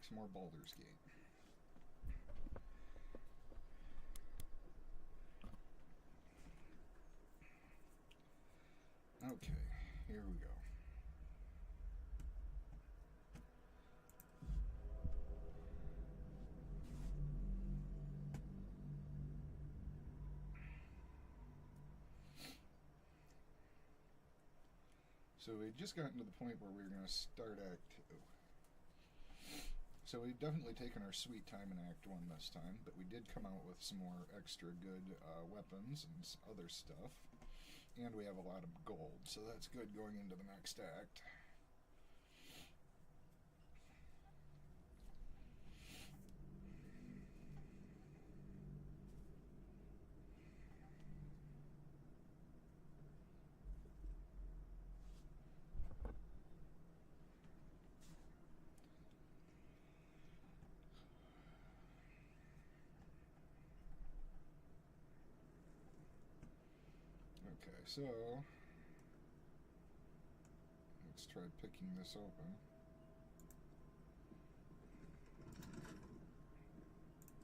some more Baldur's Gate. Okay, here we go. So we'd just gotten to the point where we were going to start Act 2. So we've definitely taken our sweet time in Act 1 this time, but we did come out with some more extra good weapons and other stuff. And we have a lot of gold, so that's good going into the next act. Okay, so let's try picking this open.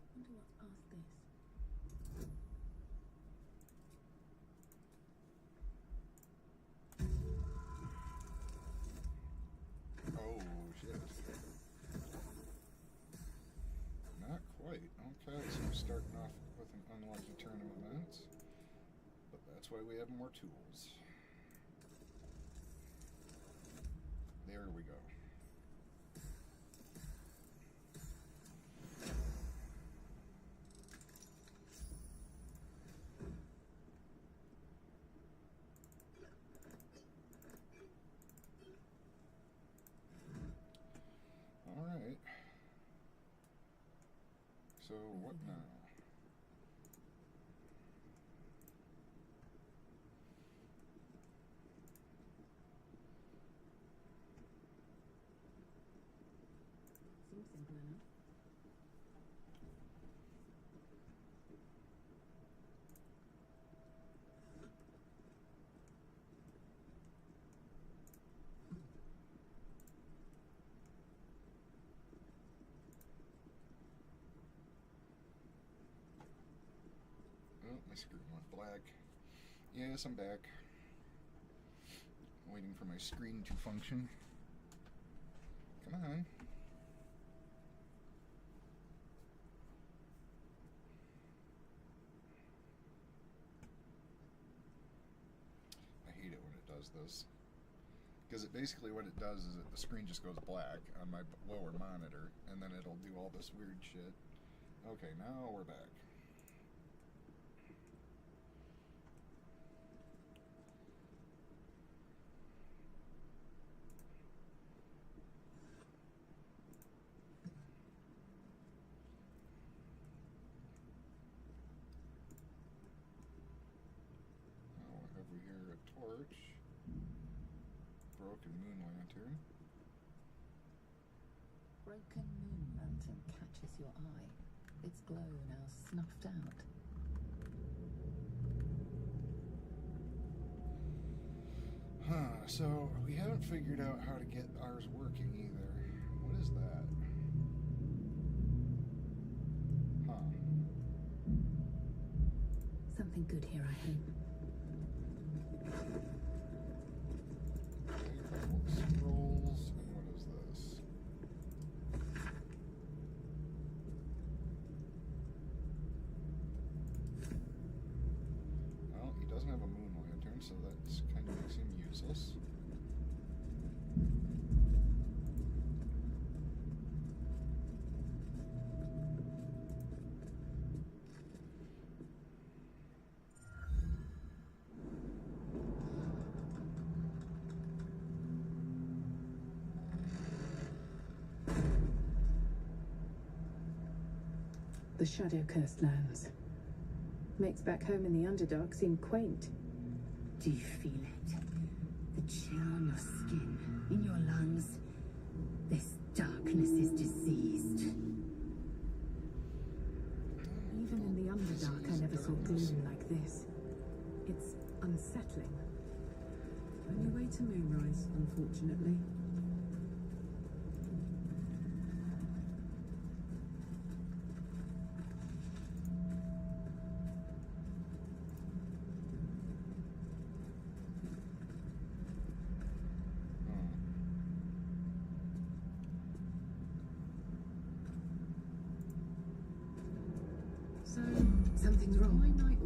I wonder what's past this. Oh, shit. Not quite. Okay, so we're starting off with an unlucky turn of events. But that's why we have more tools. There we go. All right. So what now? Seems simple enough. Oh, my screen went black. Yes, I'm back. Waiting for my screen to function. Come on. I hate it when it does this. Because basically what it does is the screen just goes black on my lower monitor, and then it'll do all this weird shit. Okay, now we're back. Over here, a torch, broken moon lantern. Broken moon lantern catches your eye. Its glow now snuffed out. Huh, so we haven't figured out how to get ours working either. What is that? Huh. Something good here, I hope. Okay, a couple of scrolls, and what is this? Well, he doesn't have a moon lantern, so that kind of makes him useless. The shadow-cursed lands. Makes back home in the Underdark seem quaint. Do you feel it? The chill on your skin, in your lungs. This darkness is diseased. Even in the Underdark, I never saw gloom like this. It's unsettling. Only way to Moonrise, unfortunately.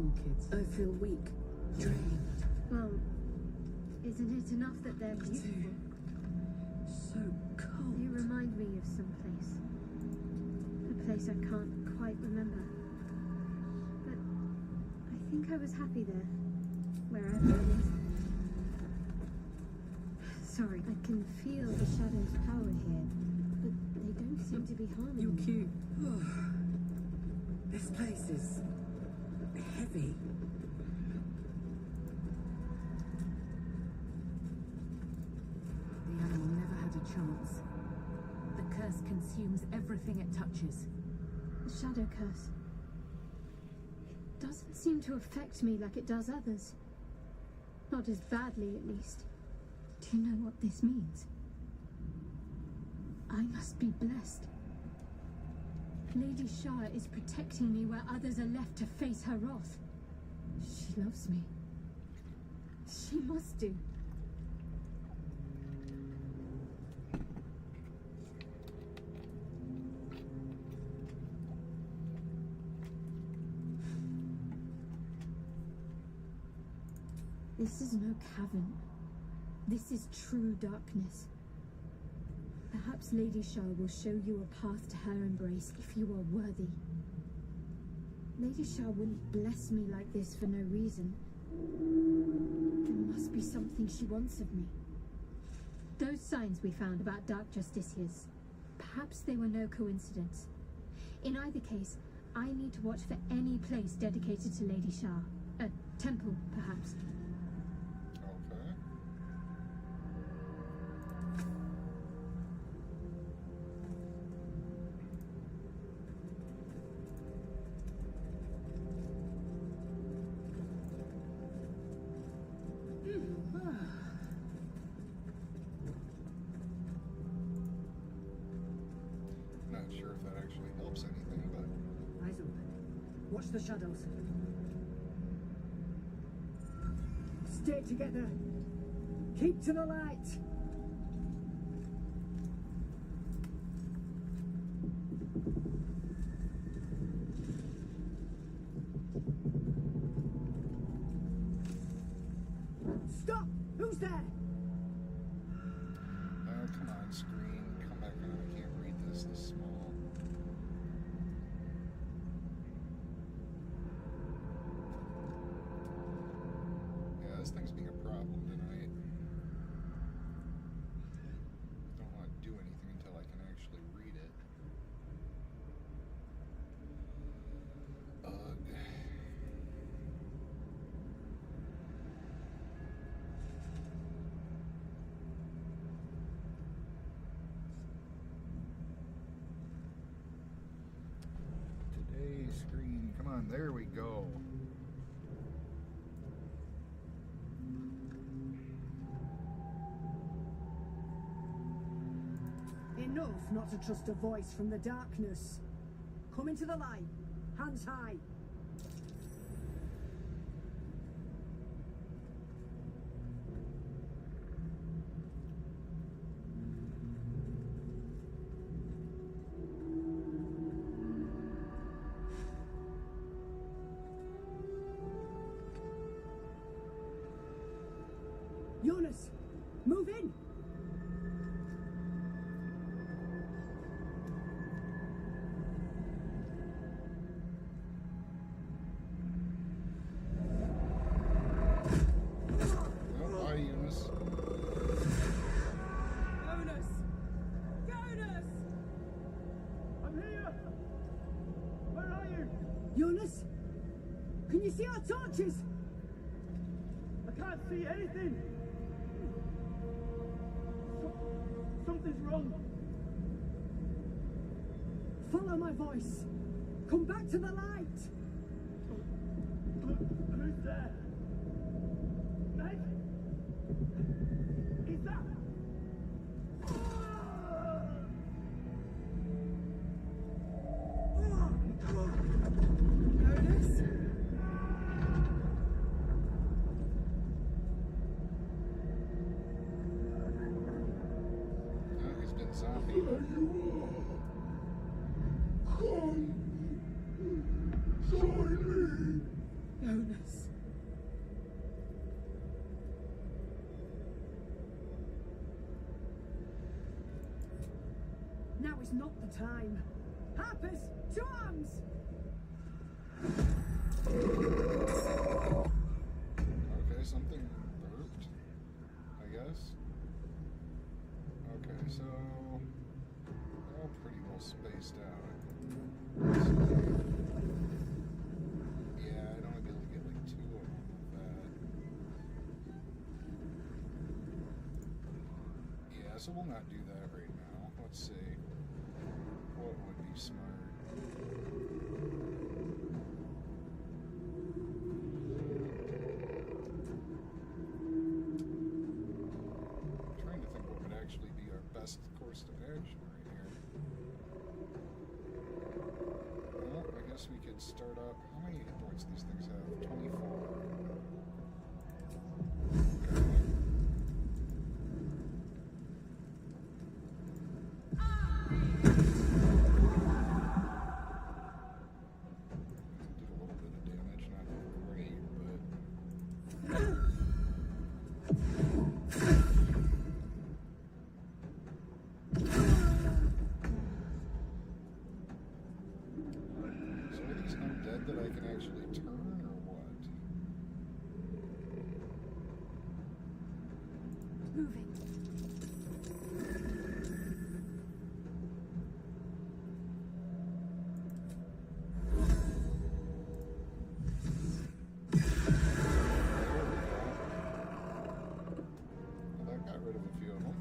school kids. I feel weak, drained. Well, isn't it enough that they're beautiful? So cold. They remind me of some place. A place I can't quite remember. But I think I was happy there. Wherever it is. Sorry, I can feel the shadow's power here, but they don't seem to be harming You're me. cute. This place is heavy. The animal never had a chance. The curse consumes everything it touches. The shadow curse. It doesn't seem to affect me like it does others. Not as badly, at least. Do you know what this means? I must be blessed. Lady Shah is protecting me where others are left to face her wrath. She loves me. She must do. This is no cavern. This is true darkness. Perhaps Lady Shah will show you a path to her embrace if you are worthy. Lady Shah wouldn't bless me like this for no reason. There must be something she wants of me. Those signs we found about dark justiciars, perhaps they were no coincidence. In either case, I need to watch for any place dedicated to Lady Shah. A temple, perhaps. Okay. Not sure if that actually helps anything, but Eyes open. Watch the shadows. Stay together. Keep to the light. Stop! Who's there? oh, come on, screen, come back on. I can't read this small. Yeah, this thing's being a problem tonight. Don't want to do anything until I can actually read it. Ugh. Today's screen, come on, there we go. Enough not to trust a voice from the darkness. Come into the light. Hands high. Jonas, move in. Oh, bye, Eunice. Jonas! Jonas! I'm here! Where are you? Jonas? Can you see our torches? I can't see anything! Something's wrong. Follow my voice. Come back to the light. Who's there? Meg? Is that? Jonas? Oh, he's been zombie. Jonas? Now's not the time. Harpers, to arms! Okay, something burped, I guess. Okay, so they're all pretty well spaced out. Yeah, I'd only be able to get like 2 of them with that. Yeah, so we'll not do that right now. Let's see. What would be smart? Trying to think what would actually be our best course of action right here. Well, I guess we could start up. How many hit points do these things have? 24. Okay. Did a little bit of damage, not great, but. So are these undead that I can actually turn, or what? Moving. Well, that got rid of a few of them.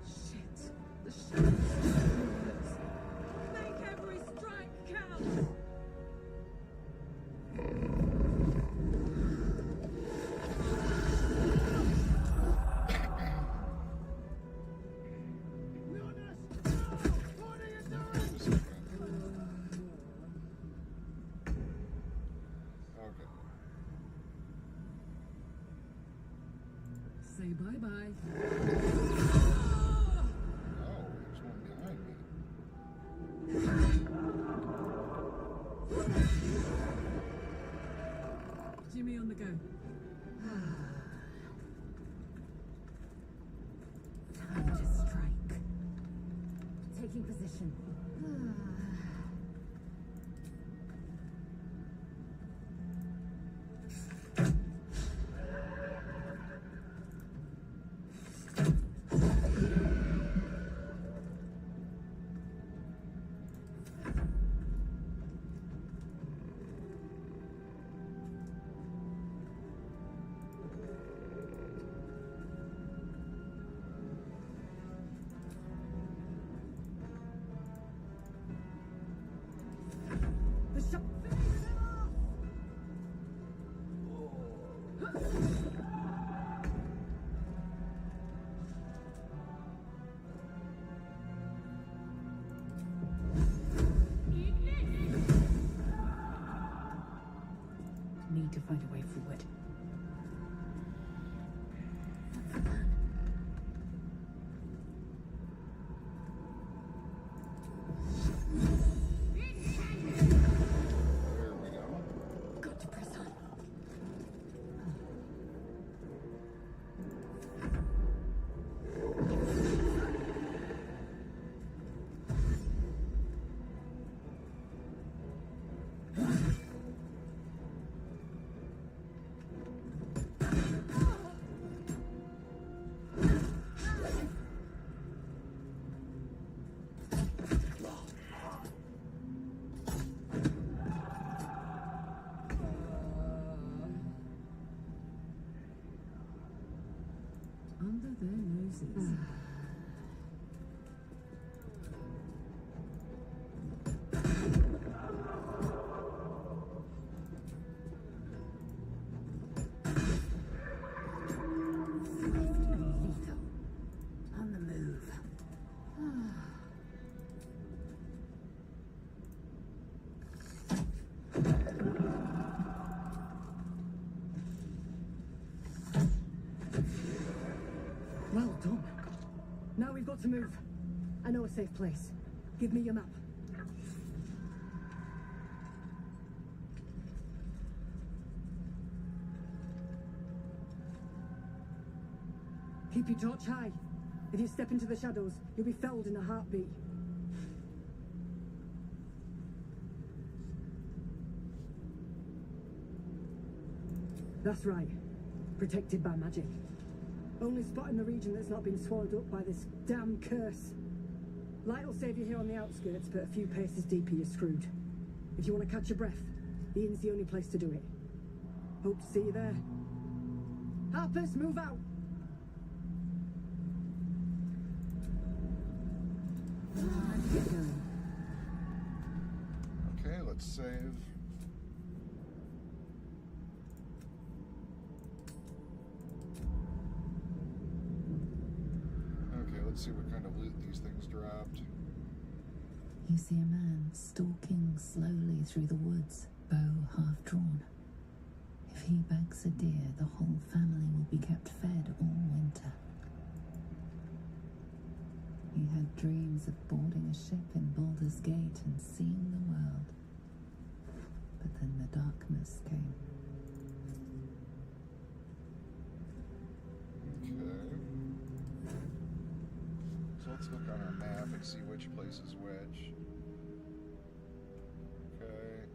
Shit. The shadows. Make every strike count. Just a second. Okay. Say bye-bye. Oh, there's one behind me. Jimmy on the go. Time to strike. Taking position. The shot. Need to find a way forward. There we go. Got to press on. Under their noses. Lethal. On the move. not to move. I know a safe place. Give me your map. Keep your torch high. If you step into the shadows, you'll be felled in a heartbeat. That's right. Protected by magic. Only spot in the region that's not been swallowed up by this damn curse. Light will save you here on the outskirts, but a few paces deeper you're screwed. If you want to catch your breath, the inn's the only place to do it. Hope to see you there. Harpers, move out! Get going. Okay, let's save. Okay, let's see what kind of loot these things dropped. You see a man stalking slowly through the woods, bow half drawn. If he bags a deer, the whole family will be kept fed all winter. He had dreams of boarding a ship in Baldur's Gate and seeing the world. But then the darkness came. Okay. So let's look on our map and see which place is which. Okay.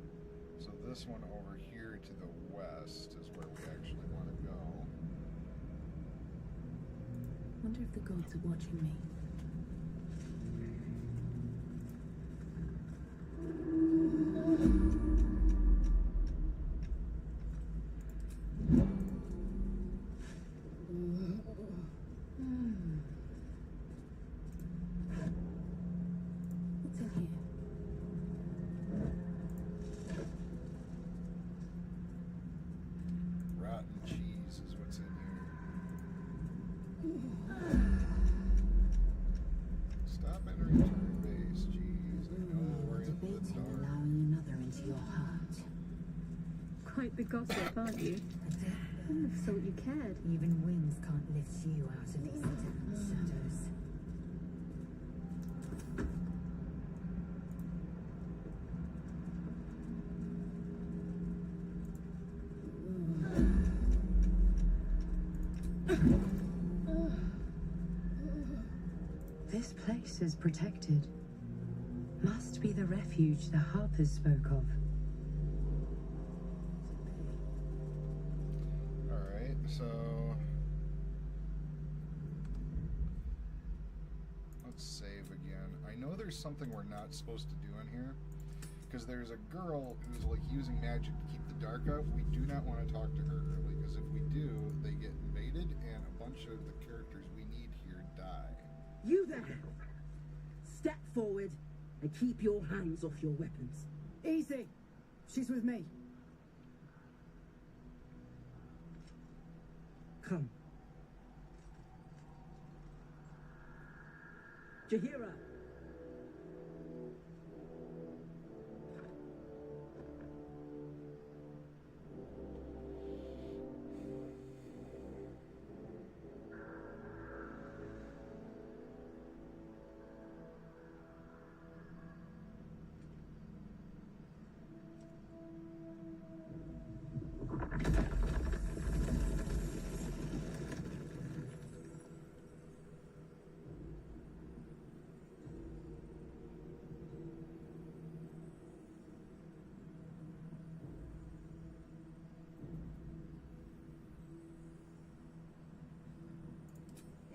So this one over here to the west is where we actually want to go. Wonder if the gods are watching me. What's in here? Rotten cheese is what's in here. Stop entering turn base, jeez. I know we're in the Debating dark. allowing another into your heart. Quite the gossip, aren't you? I wouldn't have thought you cared. Even winds can't lift you out of these damn shadows. This place is protected. Must be the refuge the Harpers spoke of. Alright, so let's save again. I know there's something we're not supposed to do in here, because there's a girl who's like using magic to keep the dark out. We do not want to talk to her early, because if we do, they get invaded and a bunch of the characters we need here die. You there! Step forward and keep your hands off your weapons. Easy! She's with me. Come. Jahira!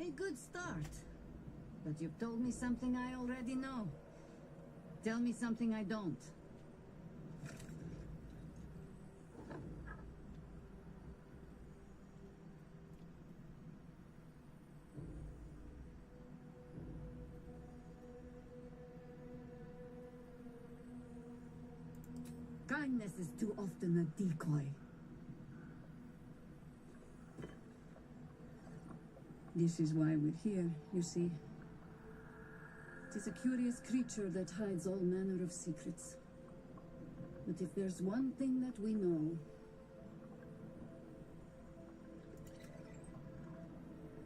A good start. But you've told me something I already know. Tell me something I don't. Kindness is too often a decoy. This is why we're here, you see. It is a curious creature that hides all manner of secrets. But if there's one thing that we know,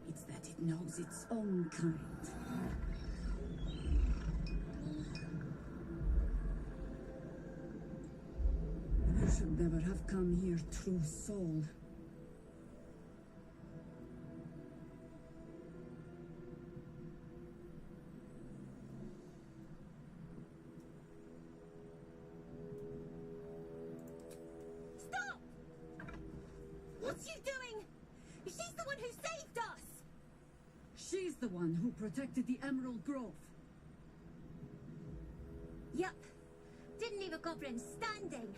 it's that it knows its own kind. I've come here, true soul. Stop! What's you doing? She's the one who saved us! She's the one who protected the Emerald Grove. Yup. Didn't leave a goblin standing.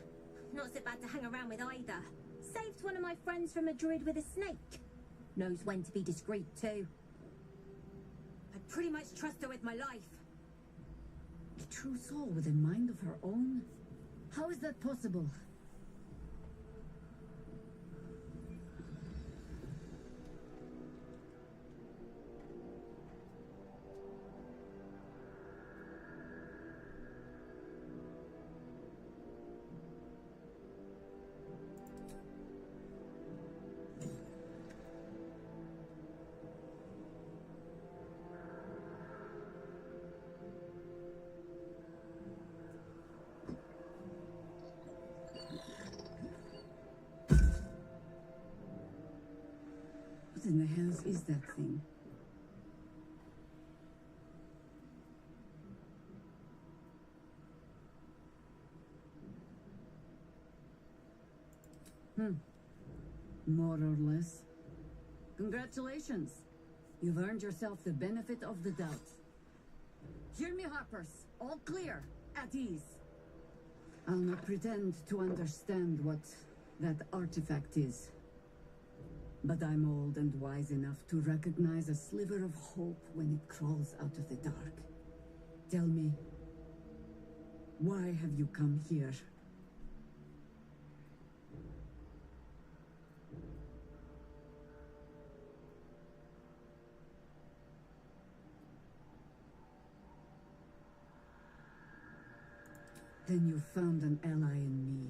Not so bad to hang around with either. Saved one of my friends from a druid with a snake. Knows when to be discreet too. I'd pretty much trust her with my life. A true soul with a mind of her own? How is that possible? What in the hell is that thing? More or less. Congratulations. You've earned yourself the benefit of the doubt. Hear me, Harpers. All clear. At ease. I'll not pretend to understand what that artifact is. But I'm old and wise enough to recognize a sliver of hope when it crawls out of the dark. Tell me, why have you come here? Then you found an ally in me.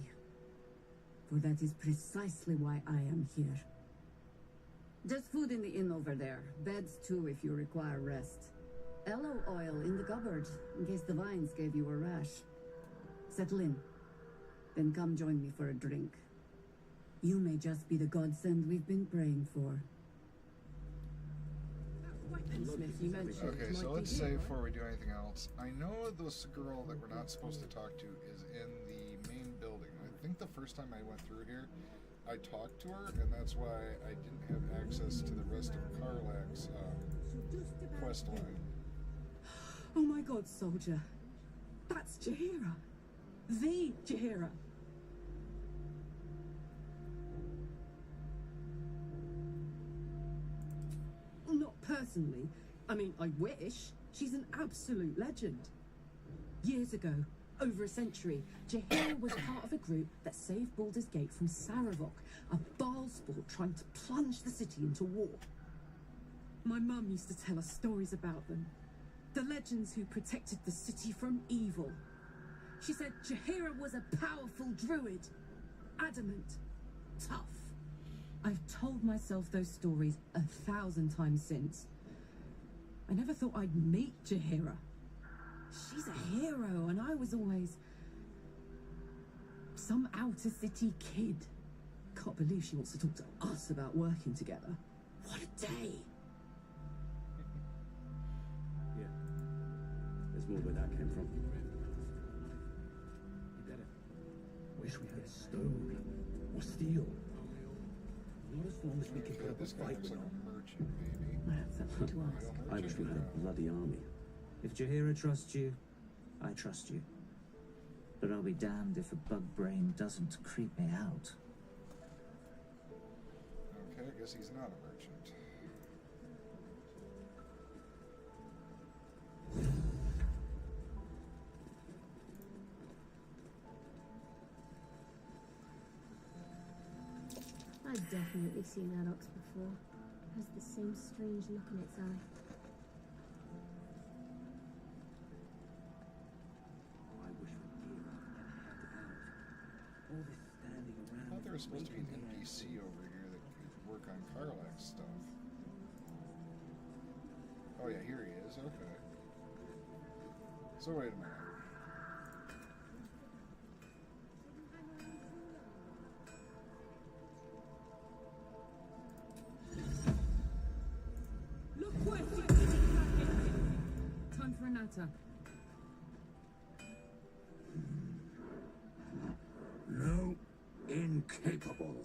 For that is precisely why I am here. Just food in the inn over there. Beds too if you require rest. Aloe oil in the cupboard, in case the vines gave you a rash. Settle in. Then come join me for a drink. You may just be the godsend we've been praying for. Okay, so let's say before we do anything else, I know this girl that we're not supposed to talk to is in the main building. I think the first time I went through here, I talked to her, and that's why I didn't have access to the rest of Karlak's quest line. Oh my god, soldier. That's Jaheira. The Jaheira. Not personally. I mean, I wish. She's an absolute legend. Years ago, over a century, Jaheira was part of a group that saved Baldur's Gate from Saravok, a Baalsport trying to plunge the city into war. My mum used to tell us stories about them. The legends who protected the city from evil. She said Jaheira was a powerful druid. Adamant. Tough. I've told myself those stories 1,000 times since. I never thought I'd meet Jaheira. She's a hero, and I was always some outer city kid. Can't believe she wants to talk to us about working together. What a day! Yeah. There's more where that came from. You better. Wish we had stone or steel. Not as long as we can put up a This guy fight looks with like them. a merchant, maybe. That's up to us. I wish we had a bloody army. If Jaheira trusts you, I trust you. But I'll be damned if a bug brain doesn't creep me out. Okay, I guess he's not a merchant. I've definitely seen that ox before. It has the same strange look in its eye. I wish we gear up and head out. All this standing I around. thought there was supposed to be an waiting there. NPC over here that could work on Karlak's stuff. Oh yeah, here he is, okay. So wait a minute. matter? No, incapable.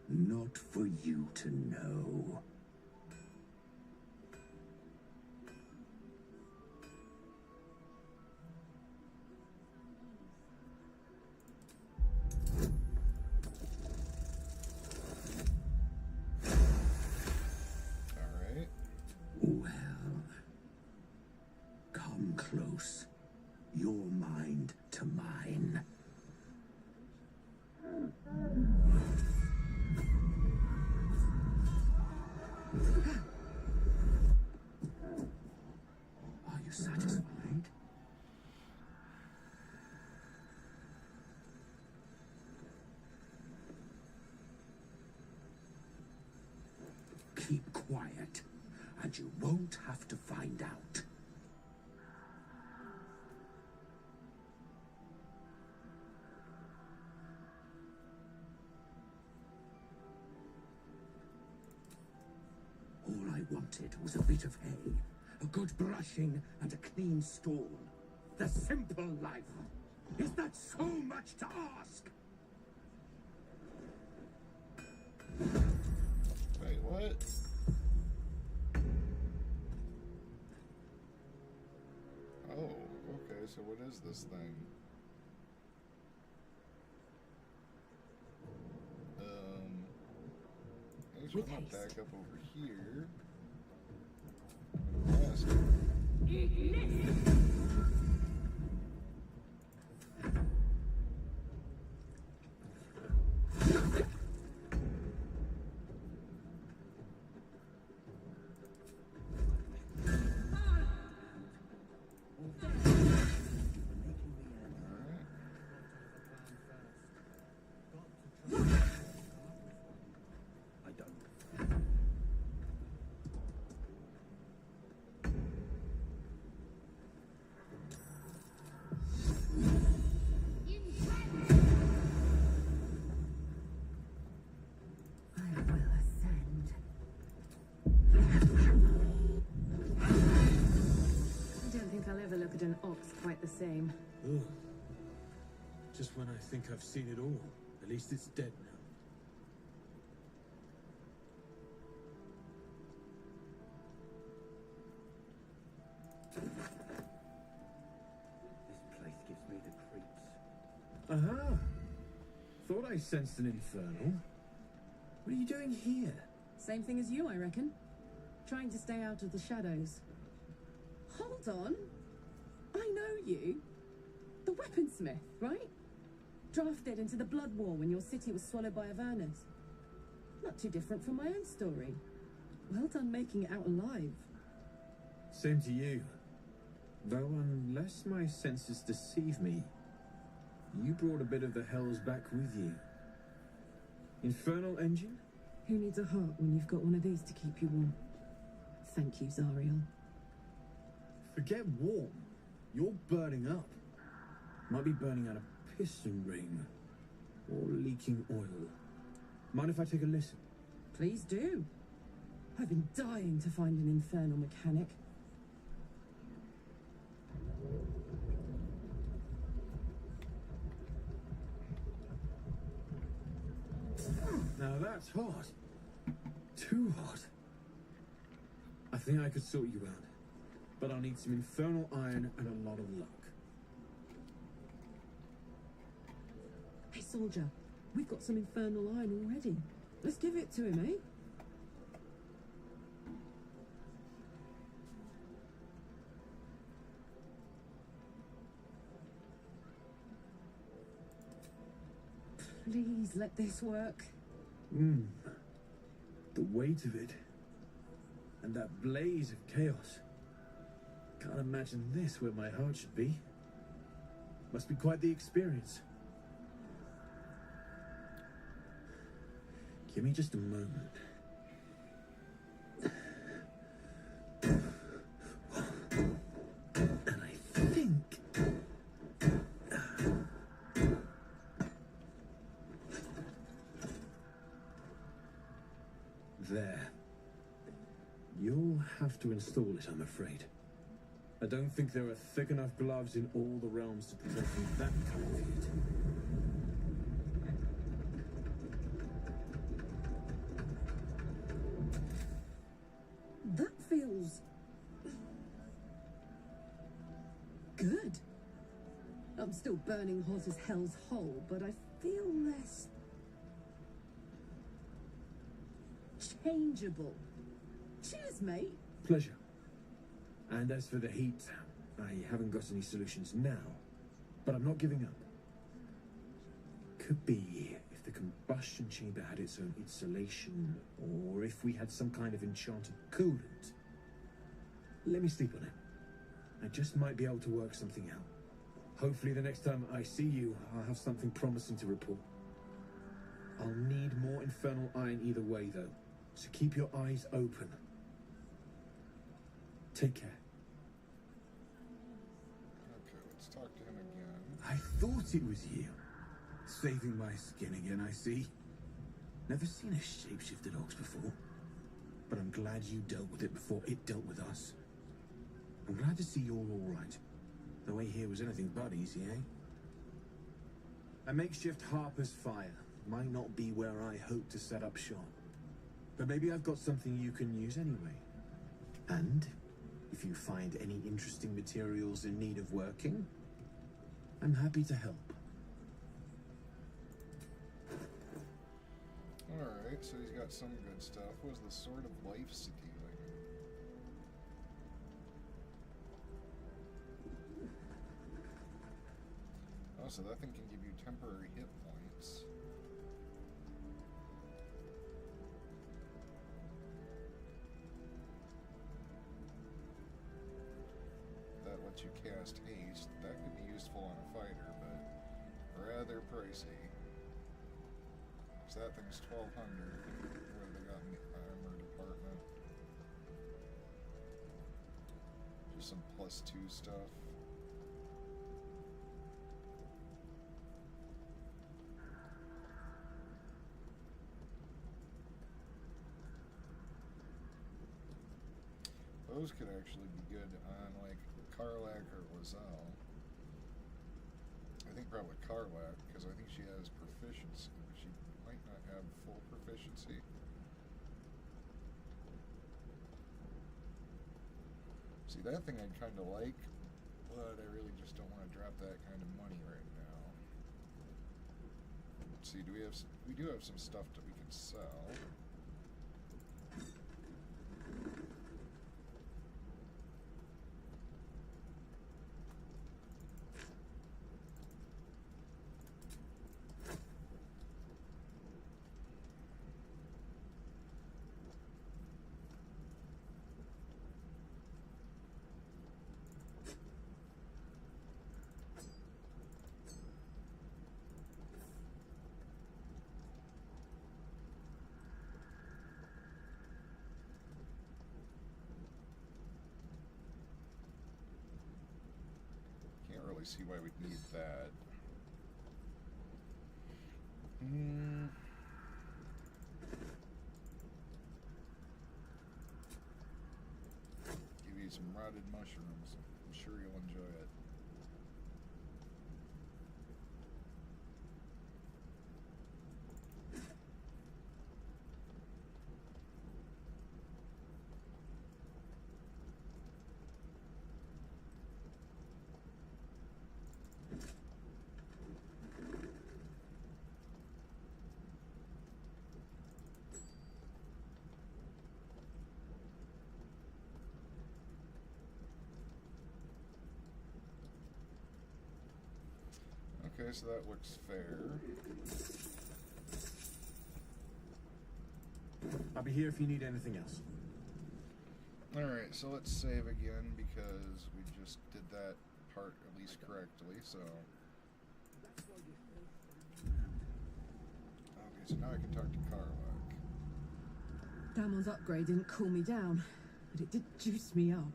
Not for you to know. All right. Well, come close. Your mind to mine. Are you satisfied? Keep quiet, and you won't have to find out. All I wanted was a bit of hay, a good brushing, and a clean stall. The simple life. Is that so much to ask? Wait, what? Oh, okay, so what is this thing? I'm gonna back up over here. Yes. I don't. I will ascend. I don't think I'll ever look at an ox quite the same. Ugh. Just when I think I've seen it all. At least it's dead now. This place gives me the creeps. Aha! Thought I sensed an infernal. What are you doing here? Same thing as you, I reckon. Trying to stay out of the shadows. Hold on. I know you. The weaponsmith, right? Drafted into the Blood War when your city was swallowed by Avernus. Not too different from my own story. Well done making it out alive. Same to you. Though unless my senses deceive me, you brought a bit of the hells back with you. Infernal engine? Who needs a heart when you've got one of these to keep you warm? Thank you, Zariel. Forget warm. You're burning up. Might be burning out a piston ring. Or leaking oil. Mind if I take a listen? Please do. I've been dying to find an infernal mechanic. Now that's hot. Too hot. I think I could sort you out. But I'll need some infernal iron and a lot of luck. Hey, soldier. We've got some infernal iron already. Let's give it to him, eh? Please let this work. The weight of it. And that blaze of chaos. Can't imagine this where my heart should be. Must be quite the experience. Give me just a moment. And I think... There. You'll have to install it, I'm afraid. I don't think there are thick enough gloves in all the realms to protect from that kind of heat. That feels good. I'm still burning hot as hell's hole, but I feel less changeable. Cheers, mate. Pleasure. And as for the heat, I haven't got any solutions now, but I'm not giving up. Could be if the combustion chamber had its own insulation, or if we had some kind of enchanted coolant. Let me sleep on it. I just might be able to work something out. Hopefully the next time I see you, I'll have something promising to report. I'll need more infernal iron either way, though, so keep your eyes open. Take care. Okay, let's talk to him again. I thought it was you. Saving my skin again, I see. Never seen a shapeshifted ox before. But I'm glad you dealt with it before it dealt with us. I'm glad to see you're all right. The way here was anything but easy, eh? A makeshift Harper's Fire might not be where I hope to set up shop. But maybe I've got something you can use anyway. And if you find any interesting materials in need of working, I'm happy to help. Alright, so he's got some good stuff. What was the Sword of Life stealing? Oh, so that thing can give you temporary hit points. That lets you cast haste. That could be useful on a fighter, but rather pricey. So that thing's 1,200. What have they got in the armor department? Just some +2 stuff. Those could actually be good on like Karlak or Lazelle. I think probably Karlak, because I think she has proficiency. She might not have full proficiency. See, that thing I'd kind of like, but I really just don't want to drop that kind of money right now. Let's see, we do have some stuff that we can sell. See why we'd need that. Give you some rotted mushrooms. I'm sure you'll enjoy it. Okay, so that looks fair. I'll be here if you need anything else. Alright, so let's save again because we just did that part at least correctly, so... Okay, so now I can talk to Karlak. Damon's upgrade didn't cool me down, but it did juice me up.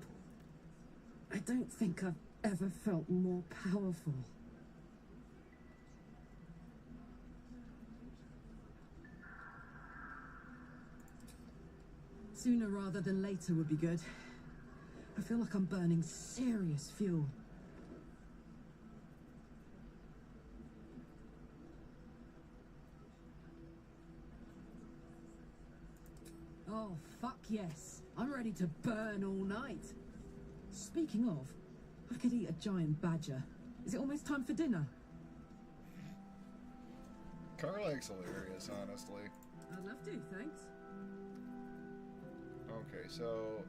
I don't think I've ever felt more powerful. Sooner rather than later would be good. I feel like I'm burning serious fuel. Oh, fuck yes. I'm ready to burn all night. Speaking of, I could eat a giant badger. Is it almost time for dinner? Karlak's hilarious, honestly. I'd love to, thanks. Okay, so...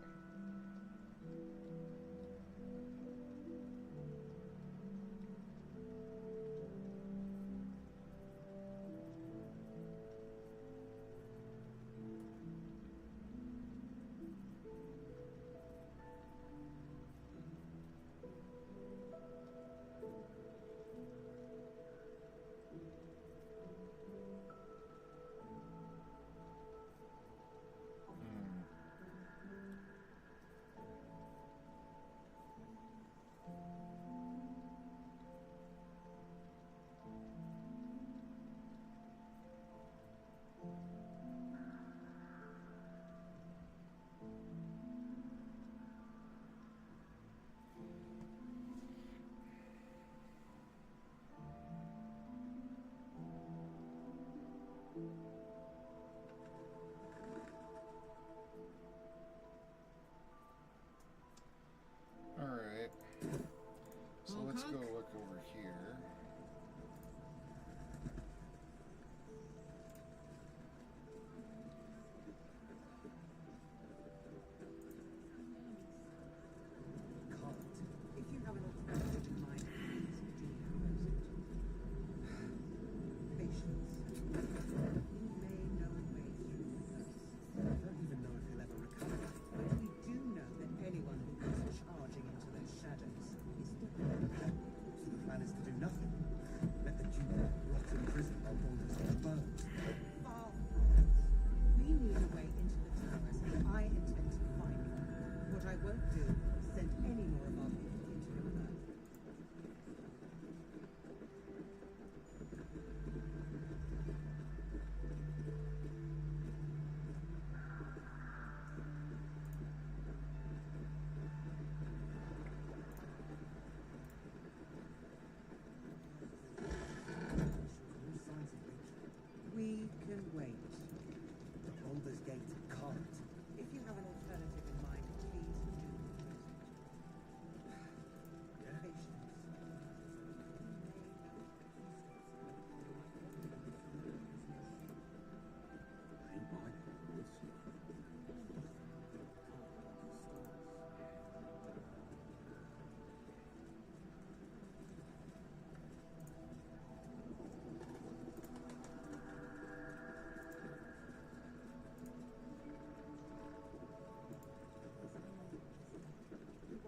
Alright. So let's go look over here. If you have an alternative in mind, please do use it. Patience. You may know a way through this. I don't even know if he'll ever recover, but we do know that anyone who goes charging into those shadows is dead. So the plan is to do nothing. Let the Duke rot in prison while Baldur's Gate burns. Far from it. We need a way into the towers, and I intend to find one. What I won't do is send any more of our people into your earth. We can wait. The Baldur's Gate can't. If you have an alternative in mind, please do use it. Patience. Ain't my words.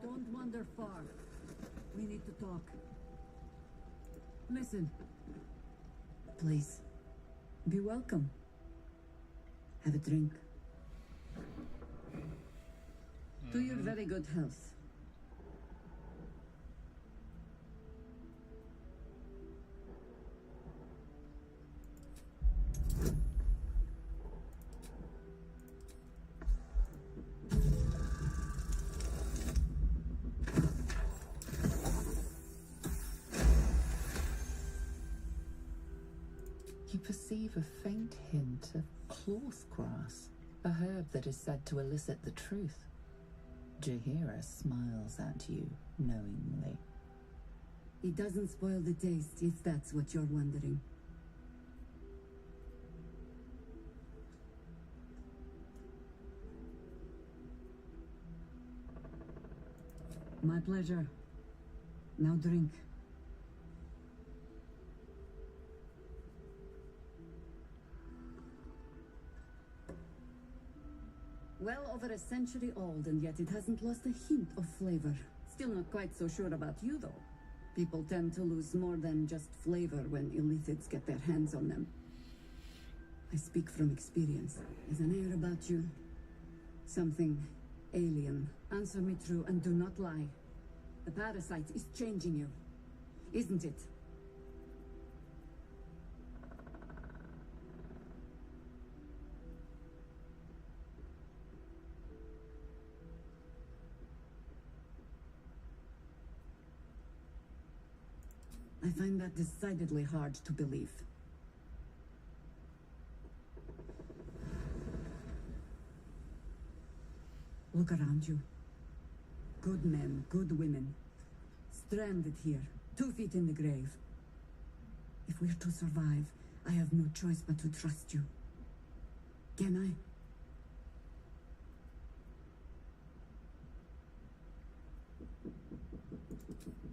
Don't wander far. We need to talk. Listen, Please. Be welcome. Have a drink. To your very good health. You perceive a faint hint of cloth grass, a herb that is said to elicit the truth. Jahira smiles at you knowingly. It doesn't spoil the taste, if that's what you're wondering. My pleasure. Now drink. Well over a century old, and yet it hasn't lost a hint of flavor. Still not quite so sure about you, though. People tend to lose more than just flavor when illithids get their hands on them. I speak from experience. There's an air about you. Something alien. Answer me true and do not lie. The parasite is changing you, isn't it? I find that decidedly hard to believe. Look around you. Good men, good women. Stranded here, 2 feet in the grave. If we're to survive, I have no choice but to trust you. Can I?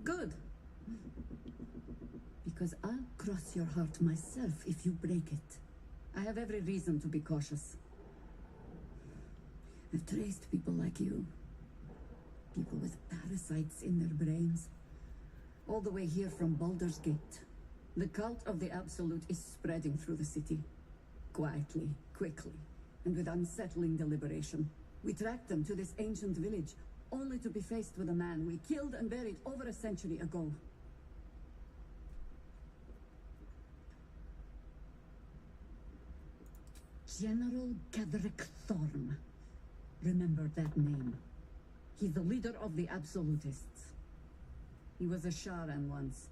Good. Because I'll cross your heart myself if you break it. I have every reason to be cautious. I've traced people like you. People with parasites in their brains. All the way here from Baldur's Gate. The cult of the Absolute is spreading through the city. Quietly, quickly, and with unsettling deliberation. We tracked them to this ancient village, only to be faced with a man we killed and buried over a century ago. General Godric Thorm. Remember that name. He's the leader of the Absolutists. He was a Sharan once.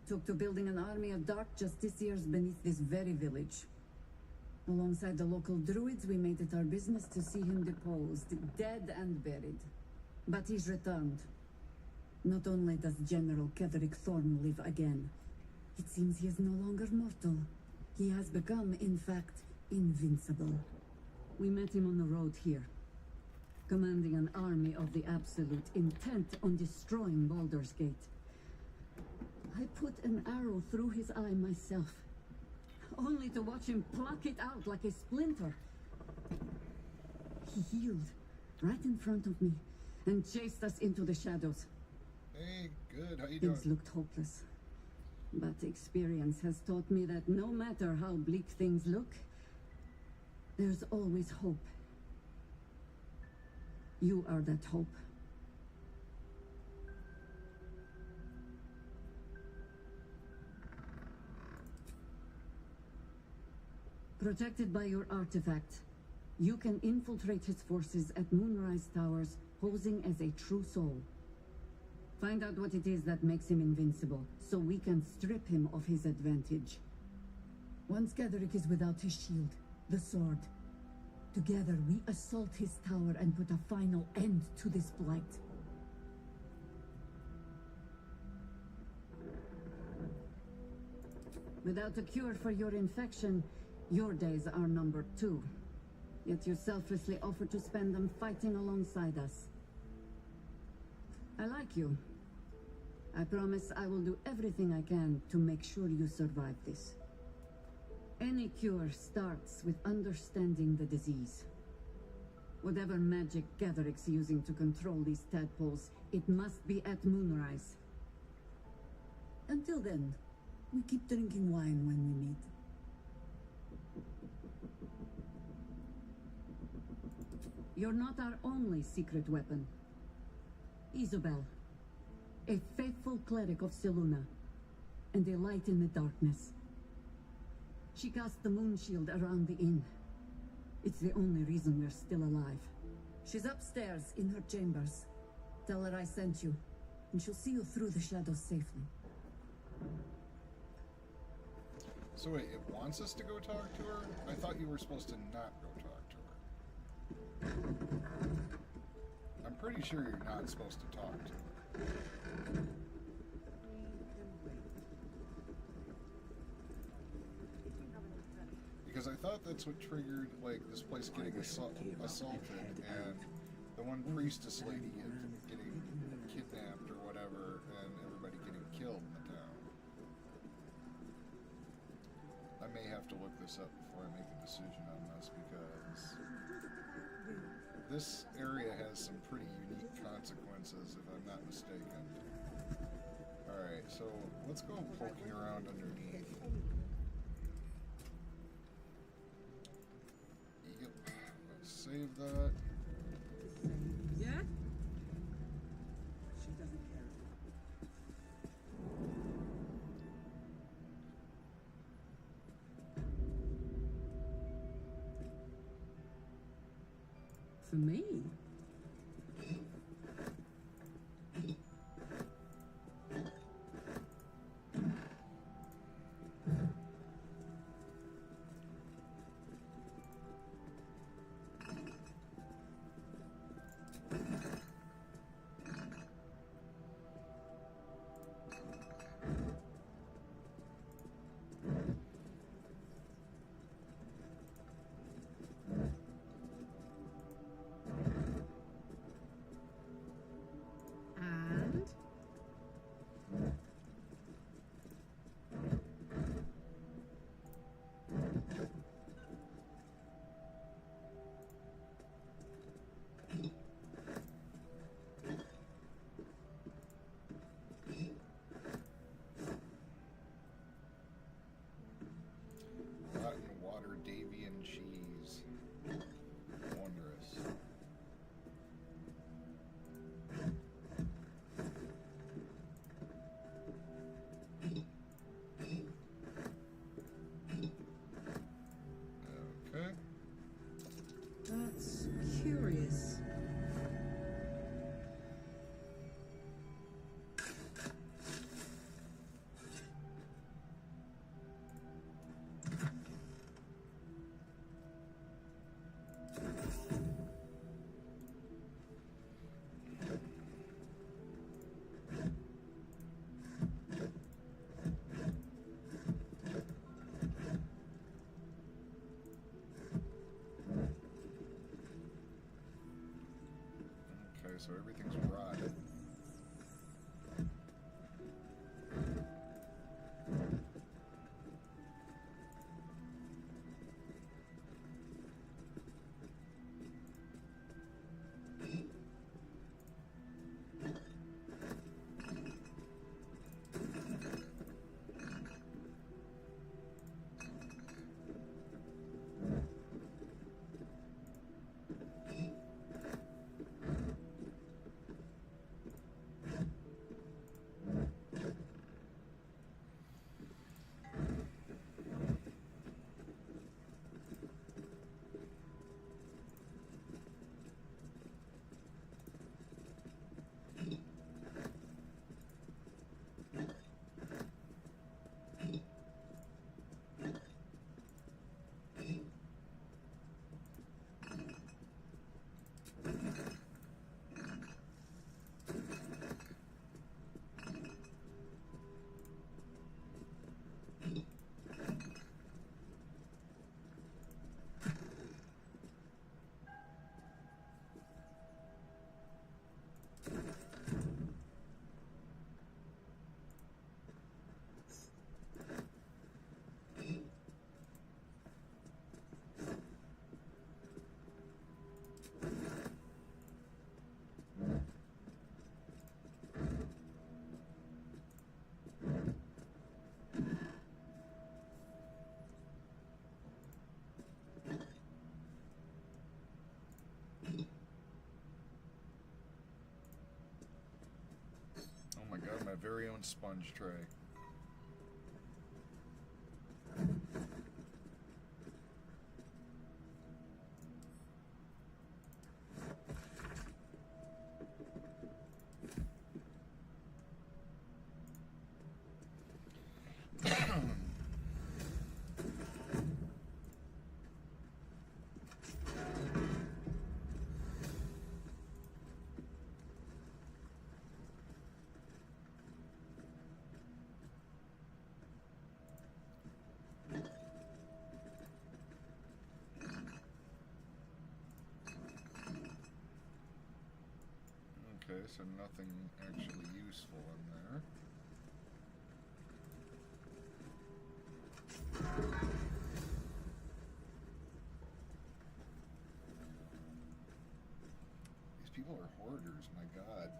Took to building an army of dark justiciars beneath this very village. Alongside the local druids, we made it our business to see him deposed, dead and buried. But he's returned. Not only does General Godric Thorm live again, it seems he is no longer mortal. He has become, in fact, invincible. We met him on the road here, commanding an army of the Absolute, intent on destroying Baldur's Gate. I put an arrow through his eye myself, only to watch him pluck it out like a splinter. He healed right in front of me and chased us into the shadows. Hey, good. How you doing? Things looked hopeless. But experience has taught me that no matter how bleak things look, there's always hope. You are that hope. Protected by your artifact, you can infiltrate his forces at Moonrise Towers, posing as a true soul. Find out what it is that makes him invincible, so we can strip him of his advantage. Once Godric is without his shield, the sword, together we assault his tower and put a final end to this blight. Without a cure for your infection, your days are numbered too. Yet you selflessly offer to spend them fighting alongside us. I like you. I promise I will do everything I can to make sure you survive this. Any cure starts with understanding the disease. Whatever magic Godric's using to control these tadpoles, it must be at Moonrise. Until then, we keep drinking wine when we meet. You're not our only secret weapon. Isabel, a faithful cleric of Selûne, and a light in the darkness. She cast the moon shield around the inn. It's the only reason we're still alive. She's upstairs in her chambers. Tell her I sent you, and she'll see you through the shadows safely. So wait, it wants us to go talk to her? I thought you were supposed to not go talk to her. I'm pretty sure you're not supposed to talk to her. Because I thought that's what triggered, like, this place getting assaulted, and the one priestess lady getting kidnapped or whatever, and everybody getting killed in the town. I may have to look this up before I make a decision on this, because this area has some pretty unique consequences, if I'm not mistaken. Alright, so let's go poking around underneath. Yep, let's save that. Yeah? She doesn't care. For me? so everything's rotted. Oh my god, my very own sponge tray. Okay, so nothing actually useful in there. These people are hoarders, my god.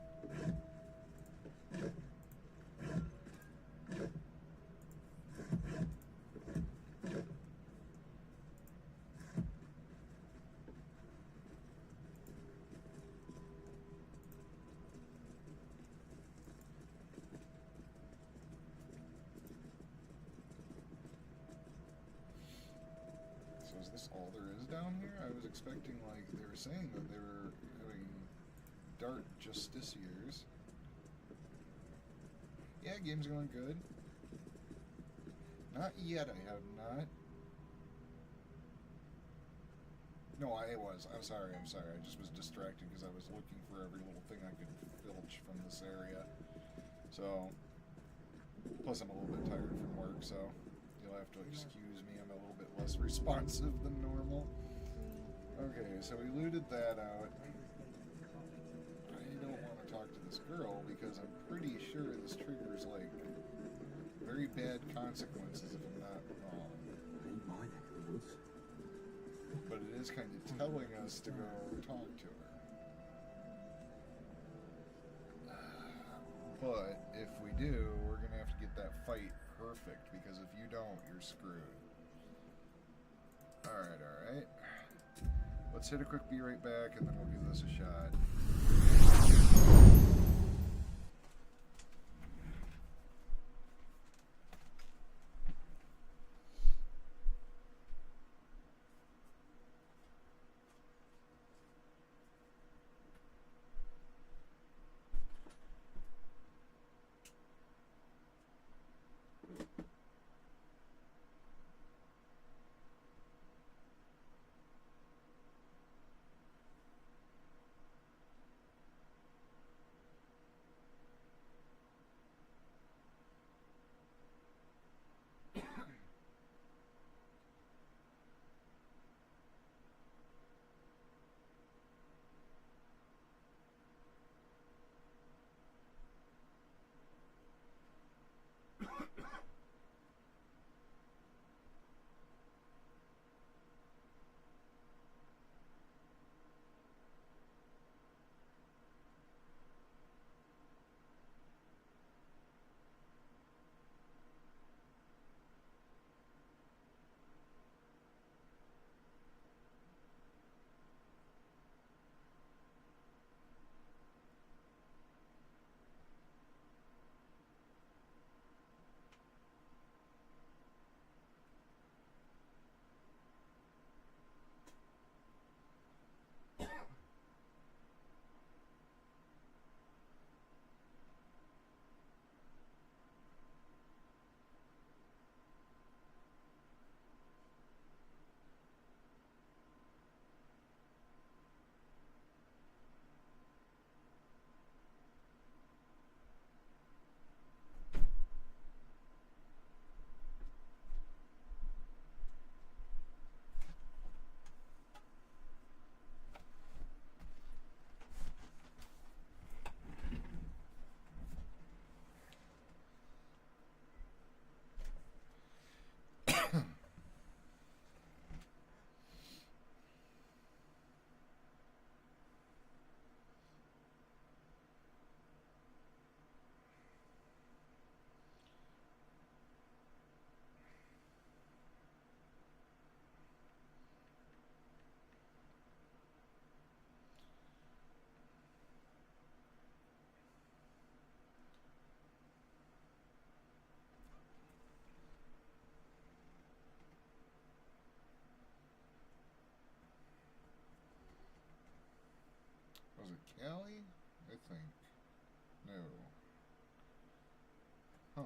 So is this all there is down here? I was expecting, like, they were saying that they were having Dart Justiciars. Yeah, game's going good. Not yet, I have not. No, I was. I'm sorry. I just was distracted because I was looking for every little thing I could filch from this area. So, plus I'm a little bit tired from work, so you'll have to excuse me. I'm a little bit less responsive than normal. Okay, so we looted that out. I don't want to talk to this girl because I'm pretty sure this triggers, like, very bad consequences if I'm not wrong. Ain't my neck of the woods. But it is kind of telling us to go talk to her. But if we do, we're going to have to get that fight perfect, because if you don't, you're screwed. Alright. Let's hit a quick be right back, and then we'll give this a shot. alley? I think. No. Huh.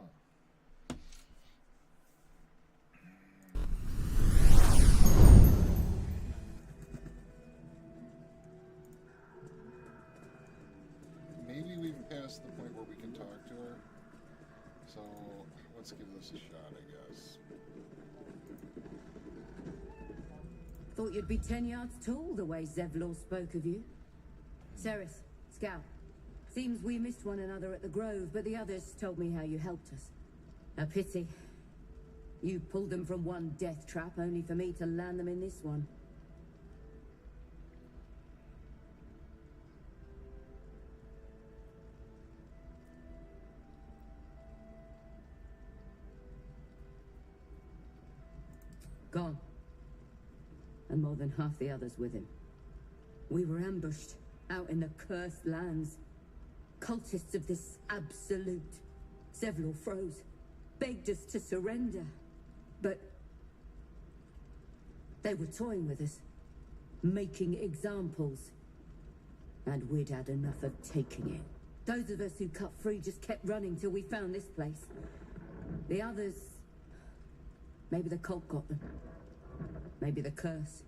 Maybe we've passed the point where we can talk to her. So let's give this a shot, I guess. Thought you'd be 10 yards tall the way Zevlor spoke of you. Ceres, Scout. Seems we missed one another at the Grove, but the others told me how you helped us. A pity. You pulled them from one death trap, only for me to land them in this one. Gone. And more than half the others with him. We were ambushed, out in the cursed lands. Cultists of this absolute. Zevlor froze, begged us to surrender. But they were toying with us, making examples. And we'd had enough of taking it. Those of us who cut free just kept running till we found this place. The others... maybe the cult got them. Maybe the curse.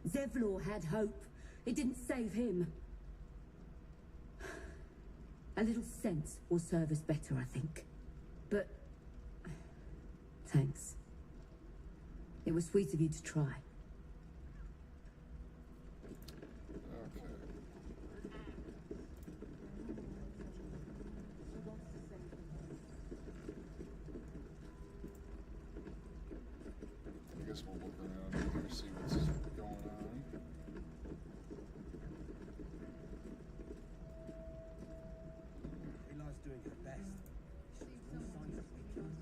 Zevlor had hope. It didn't save him. A little sense will serve us better, I think. But... thanks. It was sweet of you to try. We'll look around here, see what's going on. Eli's doing her best. No signs of weakness.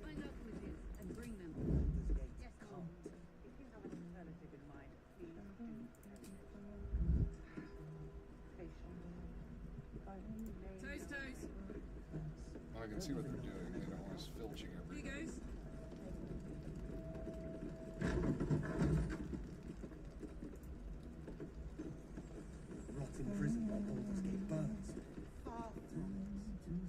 Find out who it is and bring them. Yes, can't. If you have an alternative in mind, please do. Toes, toes. I can see what they're doing. They don't want us filching everything. Here goes. Rot in prison while all of us get burns. Far from it.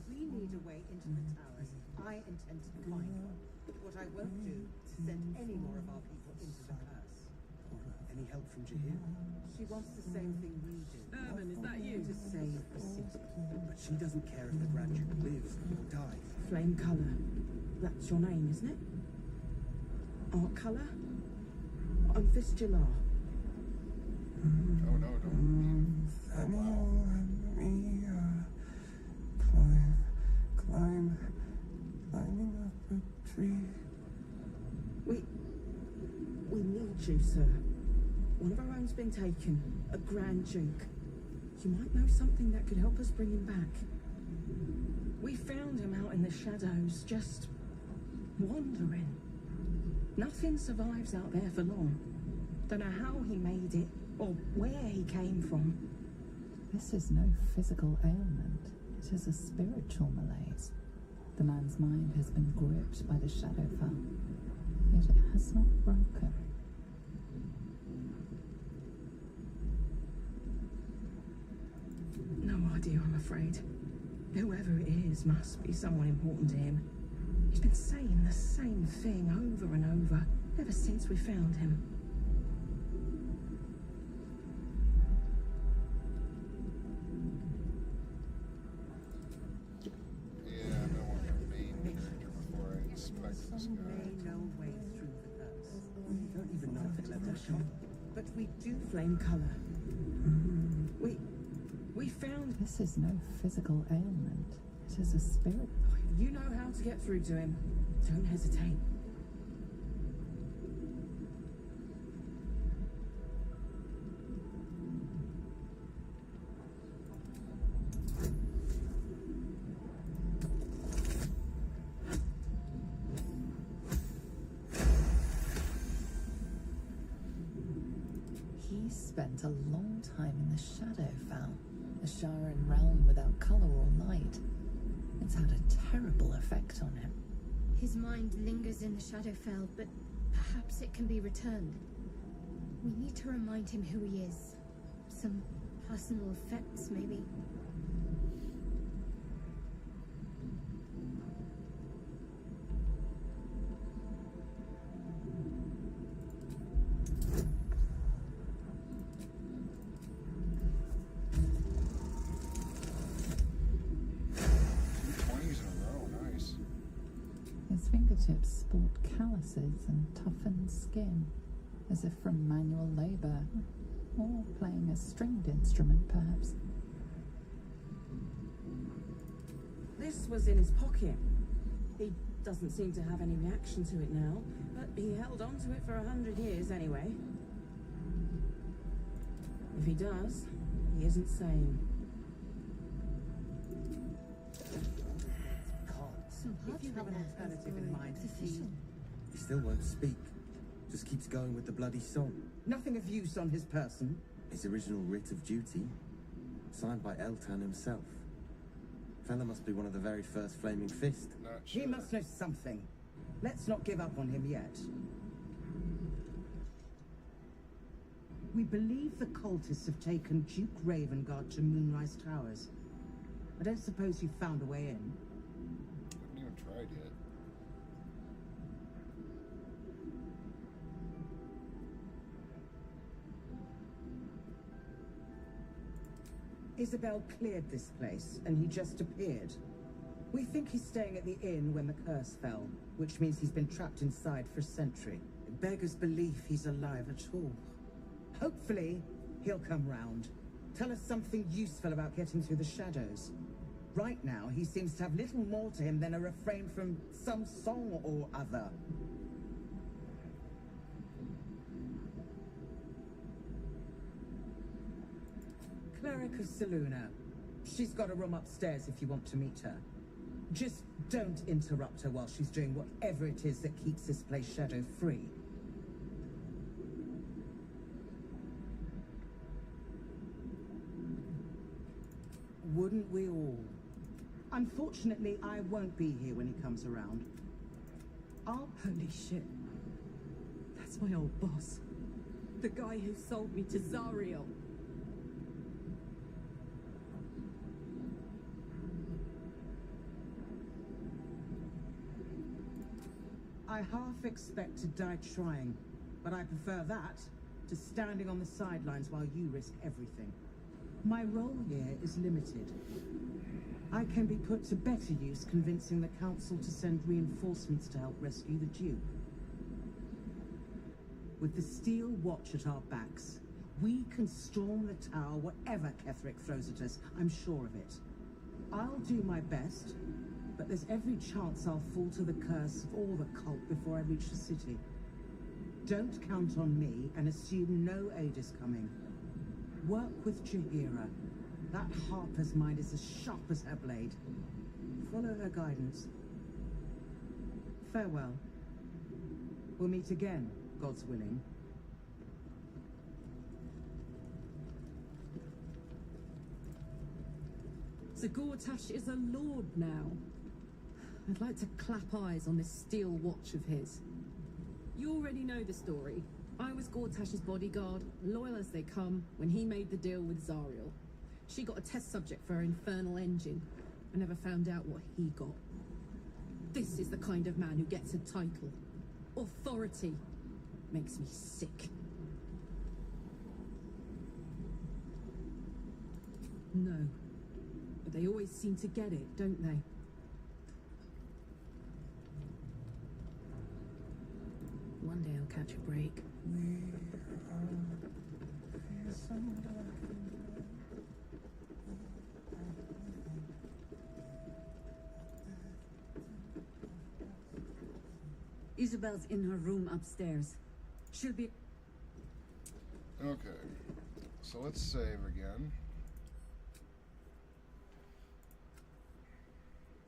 We need a way into the towers. I intend to find one. What I won't do is send any more of our people into the curse. Any help from Jahir? She wants the same thing we do. Urban, is that you? To save the city. But she doesn't care if the Grand Duke lives or dies. Flame colour. That's your name, isn't it? Art colour? I'm Fistula. Oh no, don't. Climbing up a tree. We need you, sir. One of our own's been taken, a Grand Duke. You might know something that could help us bring him back. We found him out in the shadows, just wandering. Nothing survives out there for long. Don't know how he made it, or where he came from. This is no physical ailment. It is a spiritual malaise. The man's mind has been gripped by the Shadowfell, yet it has not broken. No idea, I'm afraid. Whoever it is must be someone important to him. He's been saying the same thing over and over, ever since we found him. Yeah, I don't want a main character before I inspect this Some guy. may know ways through the curse. We don't even know if it'll ever come. But we do Flame colour. We found... This is no physical ailment. It is a spirit. You know how to get through to him. Don't hesitate. He spent a long time in the Shadowfell, a Sharan realm without colour or light. It's had a terrible effect on him. His mind lingers in the Shadowfell, but perhaps it can be returned. We need to remind him who he is. Some personal effects, maybe. His fingertips sport calluses and toughened skin, as if from manual labour, or playing a stringed instrument, perhaps. This was in his pocket. He doesn't seem to have any reaction to it now, but he held on to it for 100 years anyway. If he does, he isn't sane. If you have an alternative in mind, He still won't speak. Just keeps going with the bloody song. nothing of use on his person. His original writ of duty, signed by Eltan himself. Fella must be one of the very first Flaming Fist. Not He sure. must know something. Let's not give up on him yet. We believe the cultists have taken Duke Ravengard to Moonrise Towers. I don't suppose you've found a way in. I haven't even tried yet. Isabel cleared this place, and he just appeared. We think he's staying at the inn when the curse fell, which means he's been trapped inside for a century. It beggars belief he's alive at all. Hopefully, he'll come round. Tell us something useful about getting through the shadows. Right now, he seems to have little more to him than a refrain from some song or other. Cleric of Saluna. She's got a room upstairs if you want to meet her. Just don't interrupt her while she's doing whatever it is that keeps this place shadow-free. Wouldn't we all? Unfortunately, I won't be here when he comes around. Holy shit. That's my old boss. The guy who sold me to Zariel. I half expect to die trying, but I prefer that to standing on the sidelines while you risk everything. My role here is limited. I can be put to better use convincing the Council to send reinforcements to help rescue the Duke. With the Steel Watch at our backs, we can storm the tower whatever Ketherick throws at us, I'm sure of it. I'll do my best, but there's every chance I'll fall to the curse of all the cult before I reach the city. Don't count on me and assume no aid is coming. Work with Jaheira. That Harper's mind is as sharp as her blade. Follow her guidance. Farewell. We'll meet again, God's willing. So Gortash is a lord now. I'd like to clap eyes on this steel watch of his. You already know the story. I was Gortash's bodyguard, loyal as they come, when he made the deal with Zariel. She got a test subject for her infernal engine. I never found out what he got. This is the kind of man who gets a title. Authority. Makes me sick. No. But they always seem to get it, don't they? One day I'll catch a break. Isabel's in her room upstairs. She'll be... Okay. So let's save again.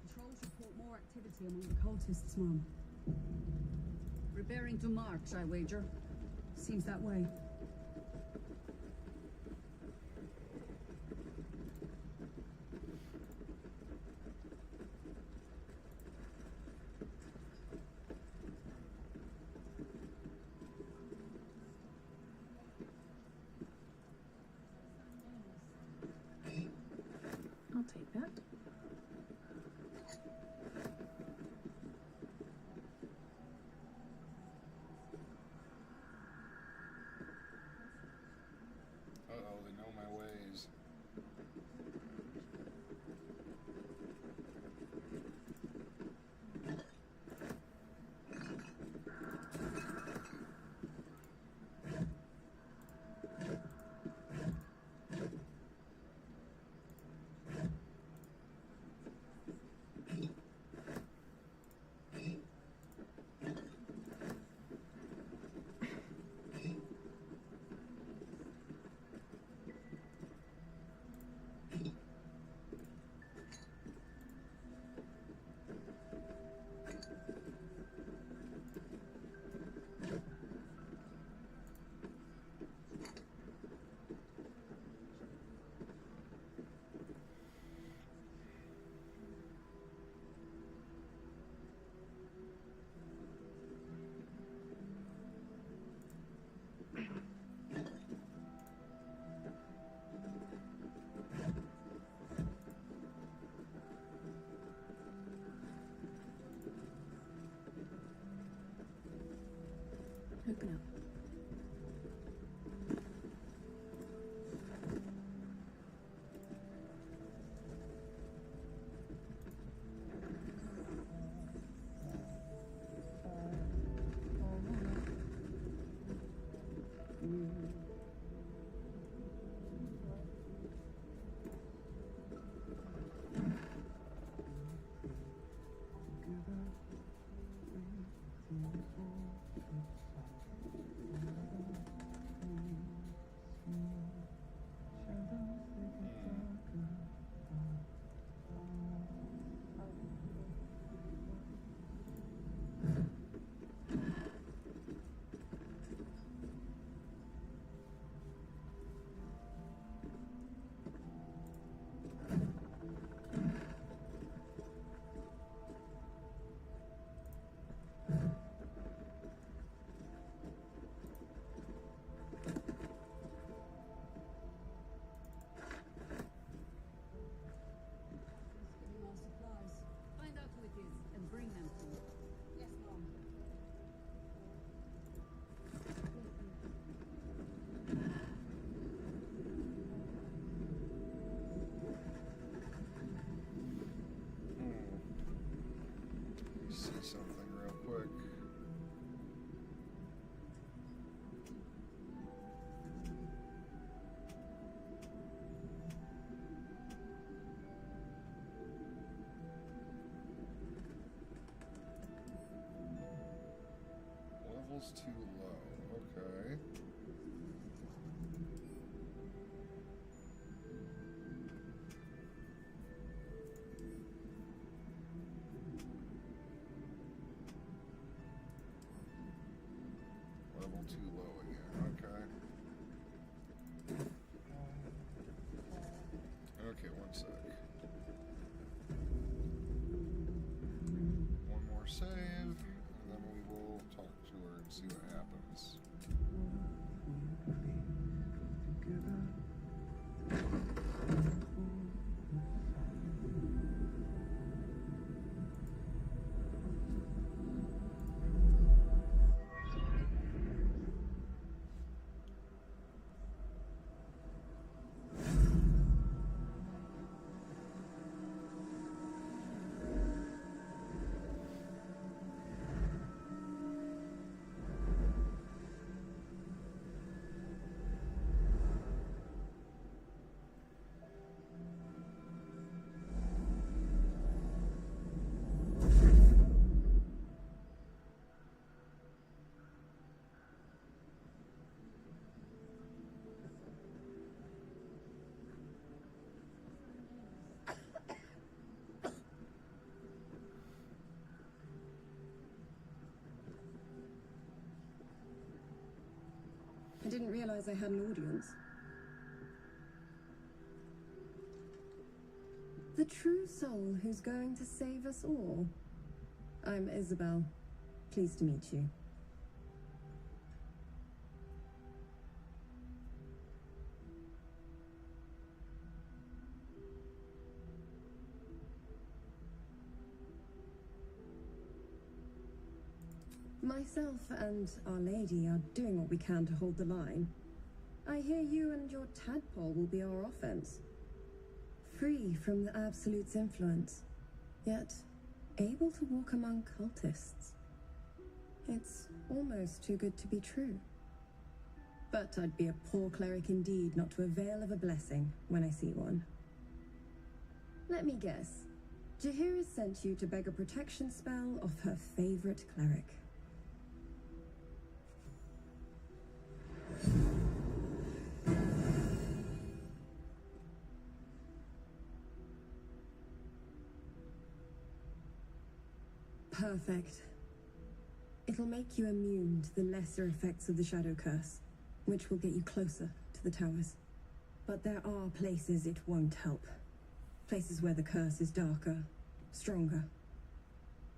Patrols report more activity among the cultists, Mom. preparing to march, I wager. Seems that way. take that. Uh-oh, they know my ways. Open up. Any more supplies? Find out who it is and bring them to me. Yes, Mom. See something real quick. Level's too low. Okay. Level too low again. Okay. Okay, one sec. One more save, and then we will talk to her and see what happens. I didn't realize I had an audience. The true soul who's going to save us all. I'm Isabel. Pleased to meet you. Myself and Our Lady are doing what we can to hold the line. I hear you and your tadpole will be our offense. Free from the Absolute's influence, yet able to walk among cultists. It's almost too good to be true. But I'd be a poor cleric indeed not to avail of a blessing when I see one. Let me guess. Jahir has sent you to beg a protection spell off her favorite cleric. Perfect. It'll make you immune to the lesser effects of the Shadow Curse, which will get you closer to the towers. But there are places it won't help. Places where the curse is darker, stronger.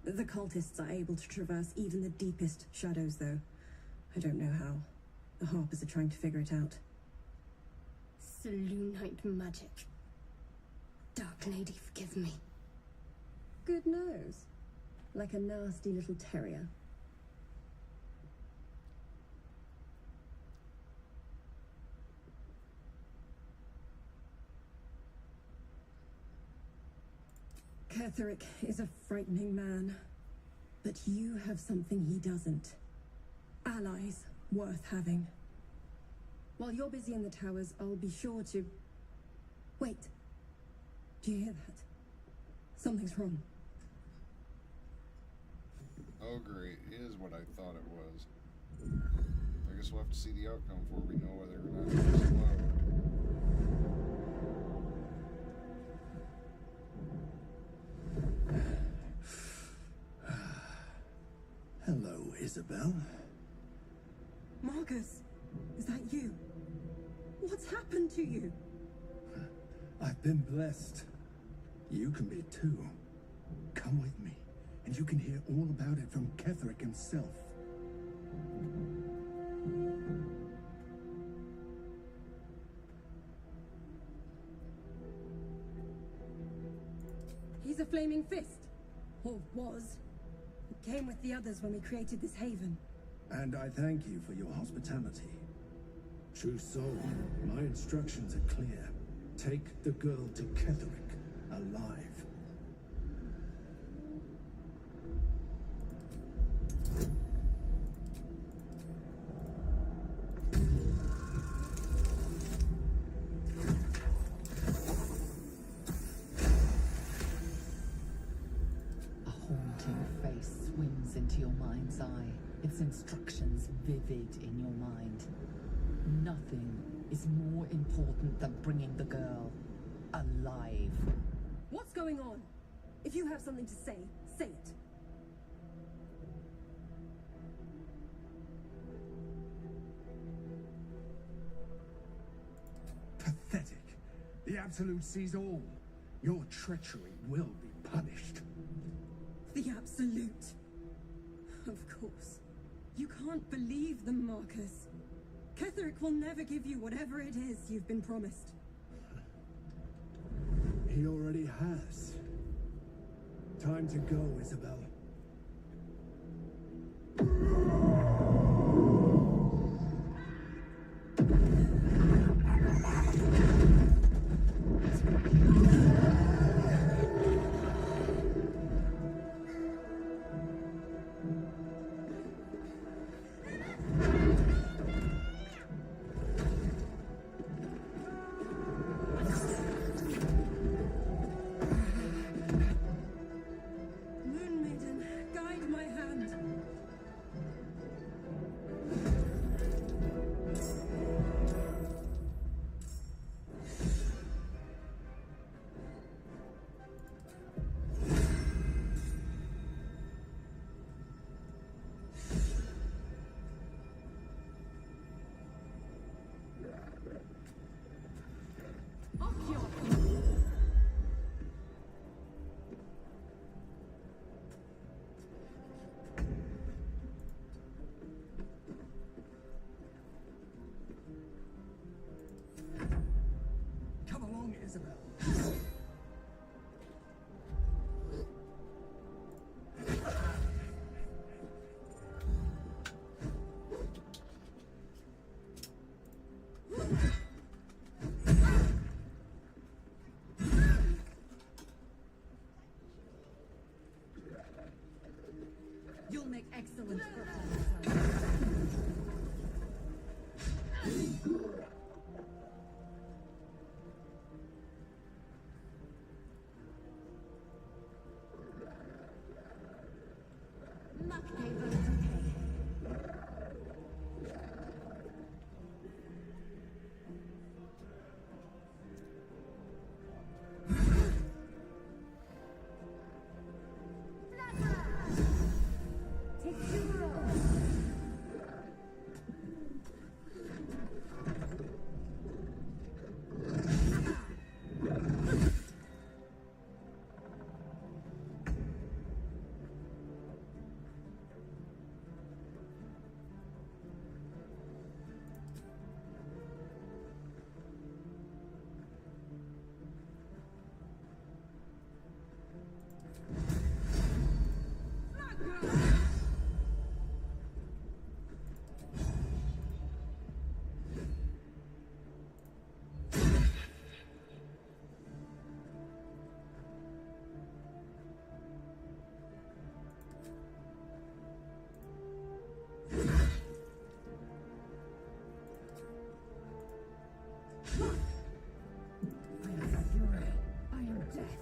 The cultists are able to traverse even the deepest shadows, though. I don't know how. The Harpers are trying to figure it out. Selûnite magic. Dark Lady, forgive me. Good nose. Like a nasty little terrier. Ketheric is a frightening man. But you have something he doesn't. Allies worth having. While you're busy in the towers, I'll be sure to... Wait. Do you hear that? Something's wrong. Oh great, it is what I thought it was. I guess we'll have to see the outcome before we know whether or not it explode. Hello, Isabel. Marcus, is that you? What's happened to you? I've been blessed. You can be too. Come with me, and you can hear all about it from Ketheric himself. He's a flaming fist. Or was. He came with the others when we created this haven. And I thank you for your hospitality. True soul, my instructions are clear. Take the girl to Ketheric, alive. A haunting face swims into your mind's eye, its instructions vivid in your mind. Nothing is more important than bringing the girl alive. What's going on? If you have something to say, say it. Pathetic. The Absolute sees all. Your treachery will be punished. The Absolute. Of course. You can't believe them, Marcus. Ketheric will never give you whatever it is you've been promised. He already has. Time to go, Isabel. Moon Maiden, guide my hand. Come along, Isabel. I am fury. I am death.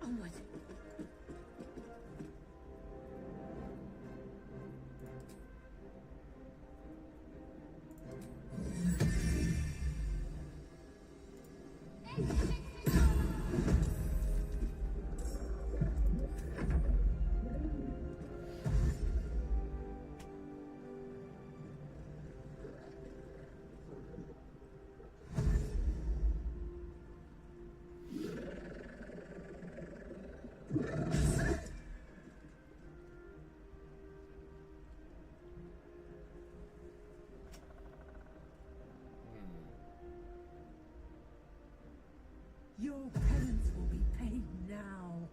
Onward. Your penance will be paid now.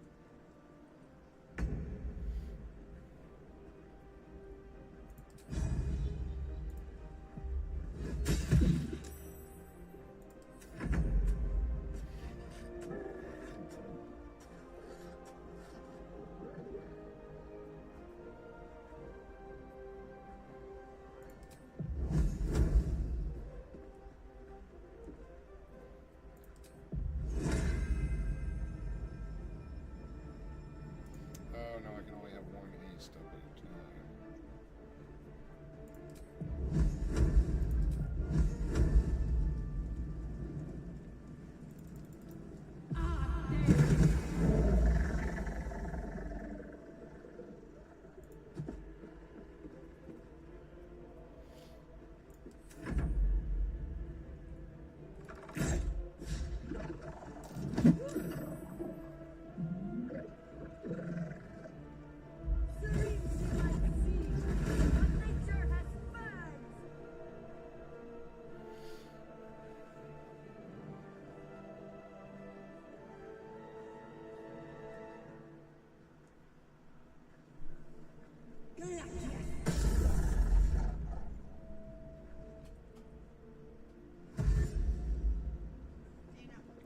Oh no, I can only have one haste up at a time.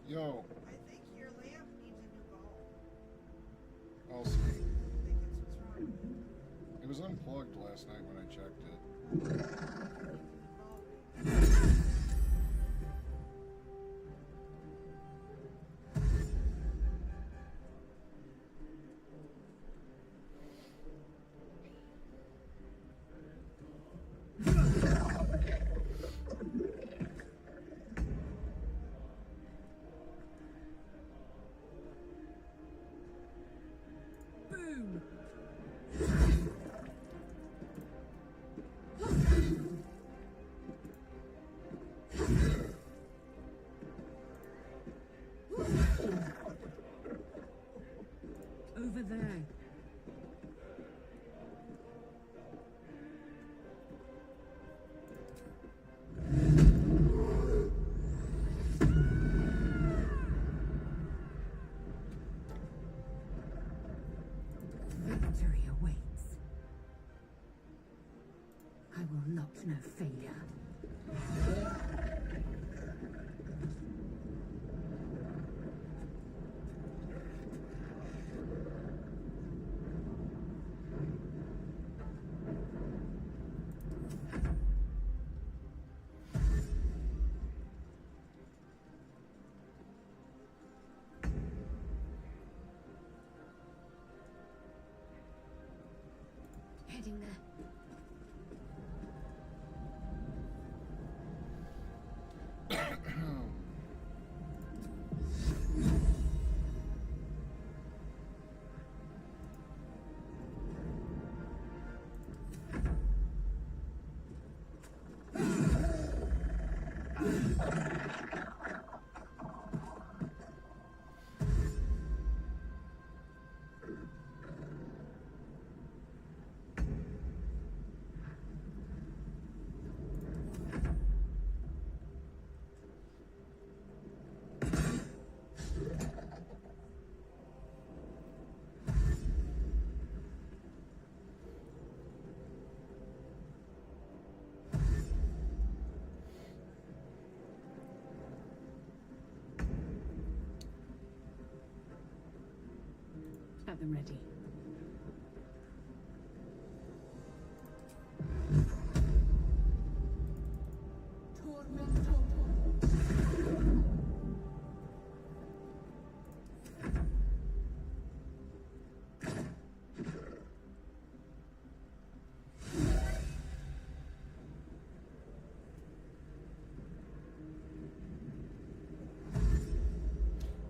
Yo, I think your lamp needs a new bulb. I'll see. I think that's what's wrong with it. It was unplugged last night when I checked it. Boom! Over there. Victory awaits. I will not know failure. Heading there. At the ready.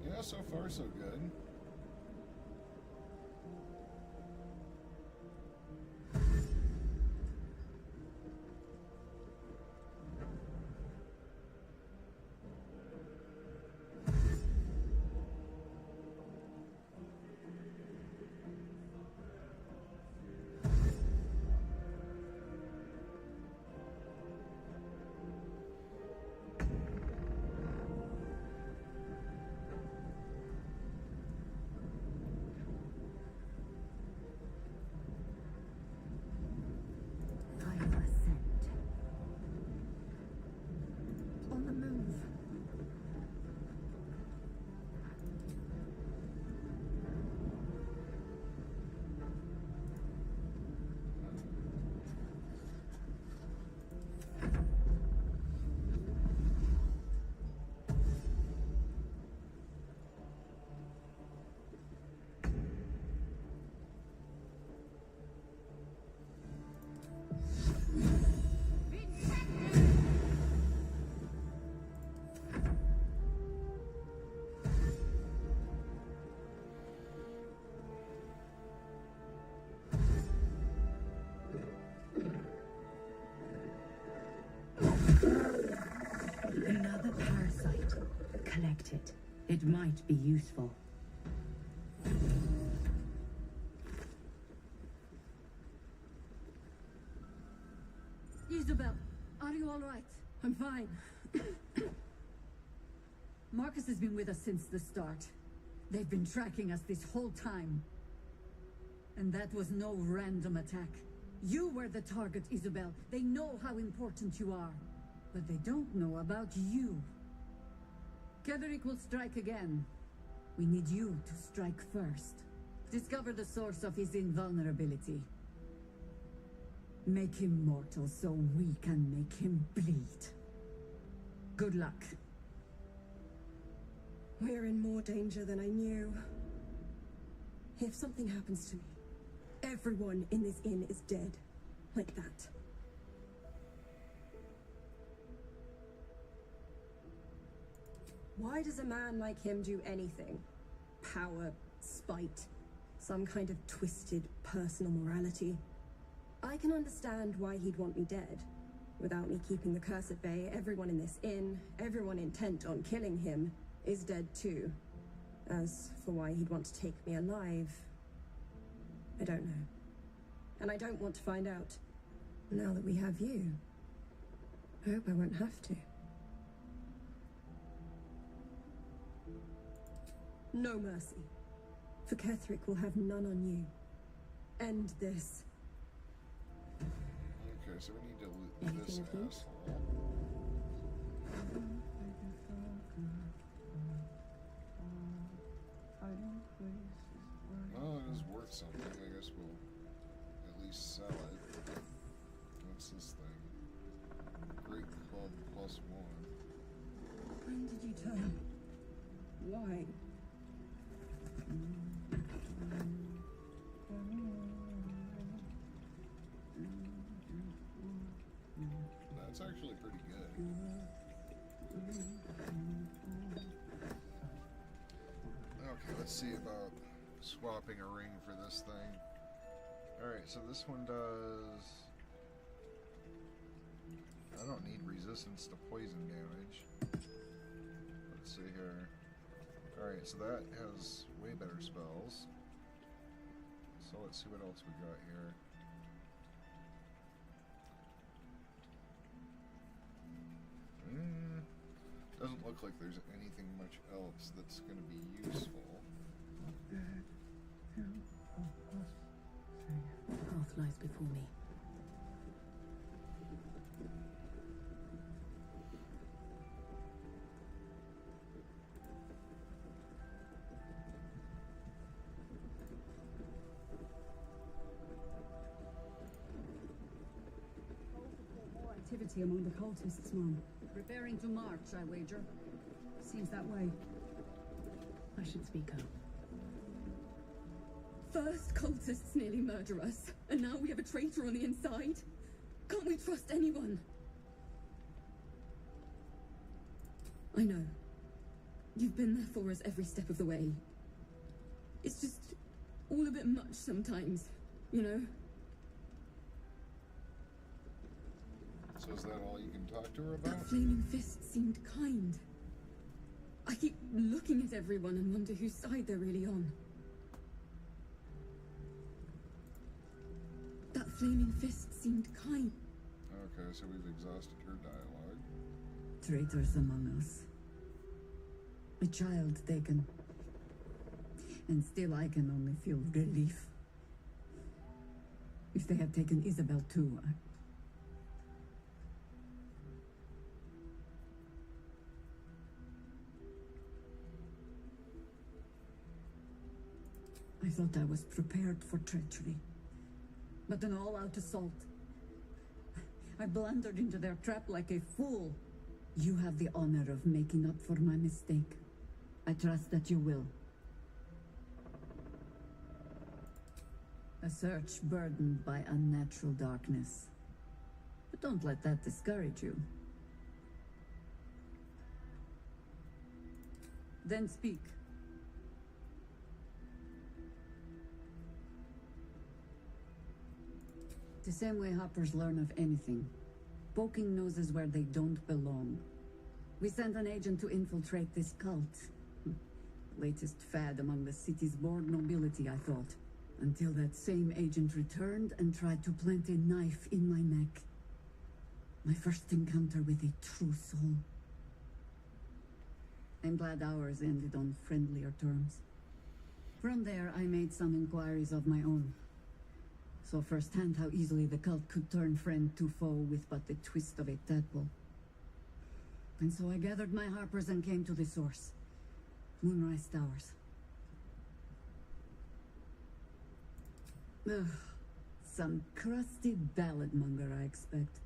Yeah, so far so good. Final ascent. On the move. Another parasite. Collect it. It might be useful. Isabel, are you all right? I'm fine. Marcus has been with us since the start. They've been tracking us this whole time. And that was no random attack. You were the target, Isabel. They know how important you are. But they don't know about you. Kedrick will strike again. We need you to strike first. Discover the source of his invulnerability. Make him mortal so we can make him bleed. Good luck. We're in more danger than I knew. If something happens to me, everyone in this inn is dead. Like that. Why does a man like him do anything? Power, spite, some kind of twisted personal morality. I can understand why he'd want me dead. Without me keeping the curse at bay, everyone in this inn, everyone intent on killing him, is dead too. As for why he'd want to take me alive, I don't know. And I don't want to find out. Now that we have you, I hope I won't have to. No mercy. For Ketherick will have none on you. End this. Okay, so we need to loot this Anything of use? asshole. Well, it is worth something. I guess we'll at least sell it. What's this thing? Great Club +1. When did you turn? Why? That's actually pretty good. Okay, let's see about swapping a ring for this thing. Alright, so this one does... I don't need resistance to poison damage. Let's see here. Alright, so that has way better spells. So let's see what else we got here. Doesn't look like there's anything much else that's going to be useful. The path lies before me. activity among the cultists, Mom. Preparing to march, I wager. Seems that way. I should speak up. First cultists nearly murder us, and now we have a traitor on the inside. Can't we trust anyone? I know. You've been there for us every step of the way. It's just all a bit much sometimes, you know? So is that all you can talk to her about? That flaming fist seemed kind. I keep looking at everyone and wonder whose side they're really on. That flaming fist seemed kind. Okay, so we've exhausted her dialogue. Traitors among us. A child taken. And still I can only feel relief. If they had taken Isabel too, I thought I was prepared for treachery. But an all-out assault. I blundered into their trap like a fool. You have the honor of making up for my mistake. I trust that you will. A search burdened by unnatural darkness. But don't let that discourage you. Then speak. The same way hoppers learn of anything. Poking noses where they don't belong. We sent an agent to infiltrate this cult. Latest fad among the city's bored nobility, I thought. Until that same agent returned and tried to plant a knife in my neck. My first encounter with a true soul. I'm glad ours ended on friendlier terms. From there, I made some inquiries of my own. Saw firsthand how easily the cult could turn friend to foe with but the twist of a tadpole. And so I gathered my harpers and came to the source. Moonrise Towers. Ugh, some crusty ballad monger, I expect.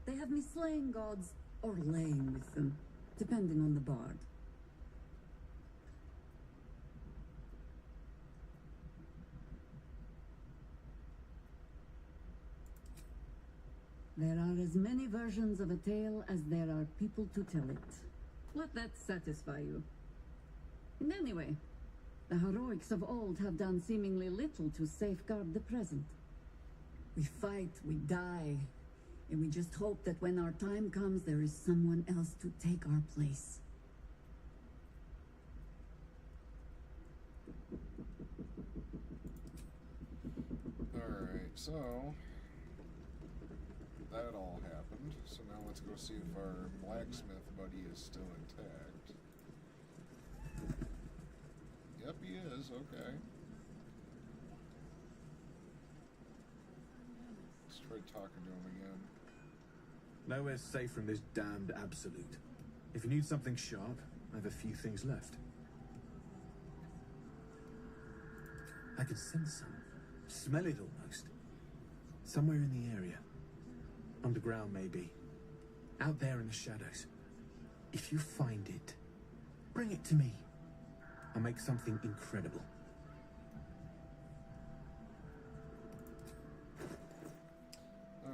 They have me slaying gods or laying with them, depending on the bard. There are as many versions of a tale as there are people to tell it. Let that satisfy you. And anyway, the heroics of old have done seemingly little to safeguard the present. We fight, we die, and we just hope that when our time comes, there is someone else to take our place. Alright, so that all happened. So now let's go see if our blacksmith buddy is still intact. Yep, he is. Okay. Let's try talking to him again. Nowhere's safe from this damned absolute. If you need something sharp, I have a few things left. I can sense some. Smell it almost. Somewhere in the area. Underground, maybe. Out there in the shadows. If you find it, bring it to me. I'll make something incredible.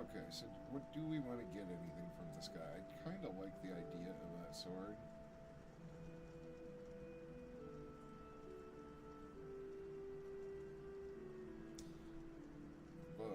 Okay, so what do we want to get anything from this guy? I kind of like the idea of that sword. But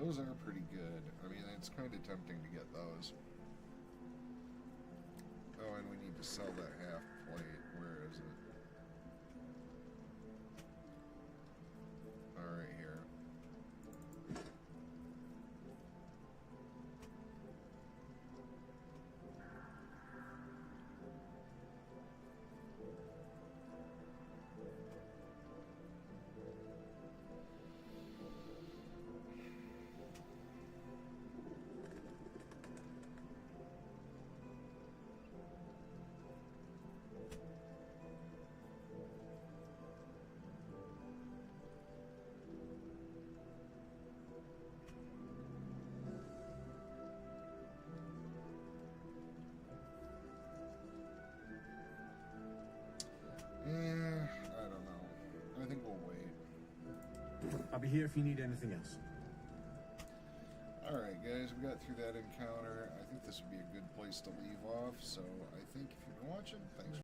those are pretty good. I mean, it's kind of tempting to get those. Oh, and we need to sell that half plate. Where is it? Alright, here. I'll be here if you need anything else. Alright guys, we got through that encounter. I think this would be a good place to leave off, so I think if you've been watching, thanks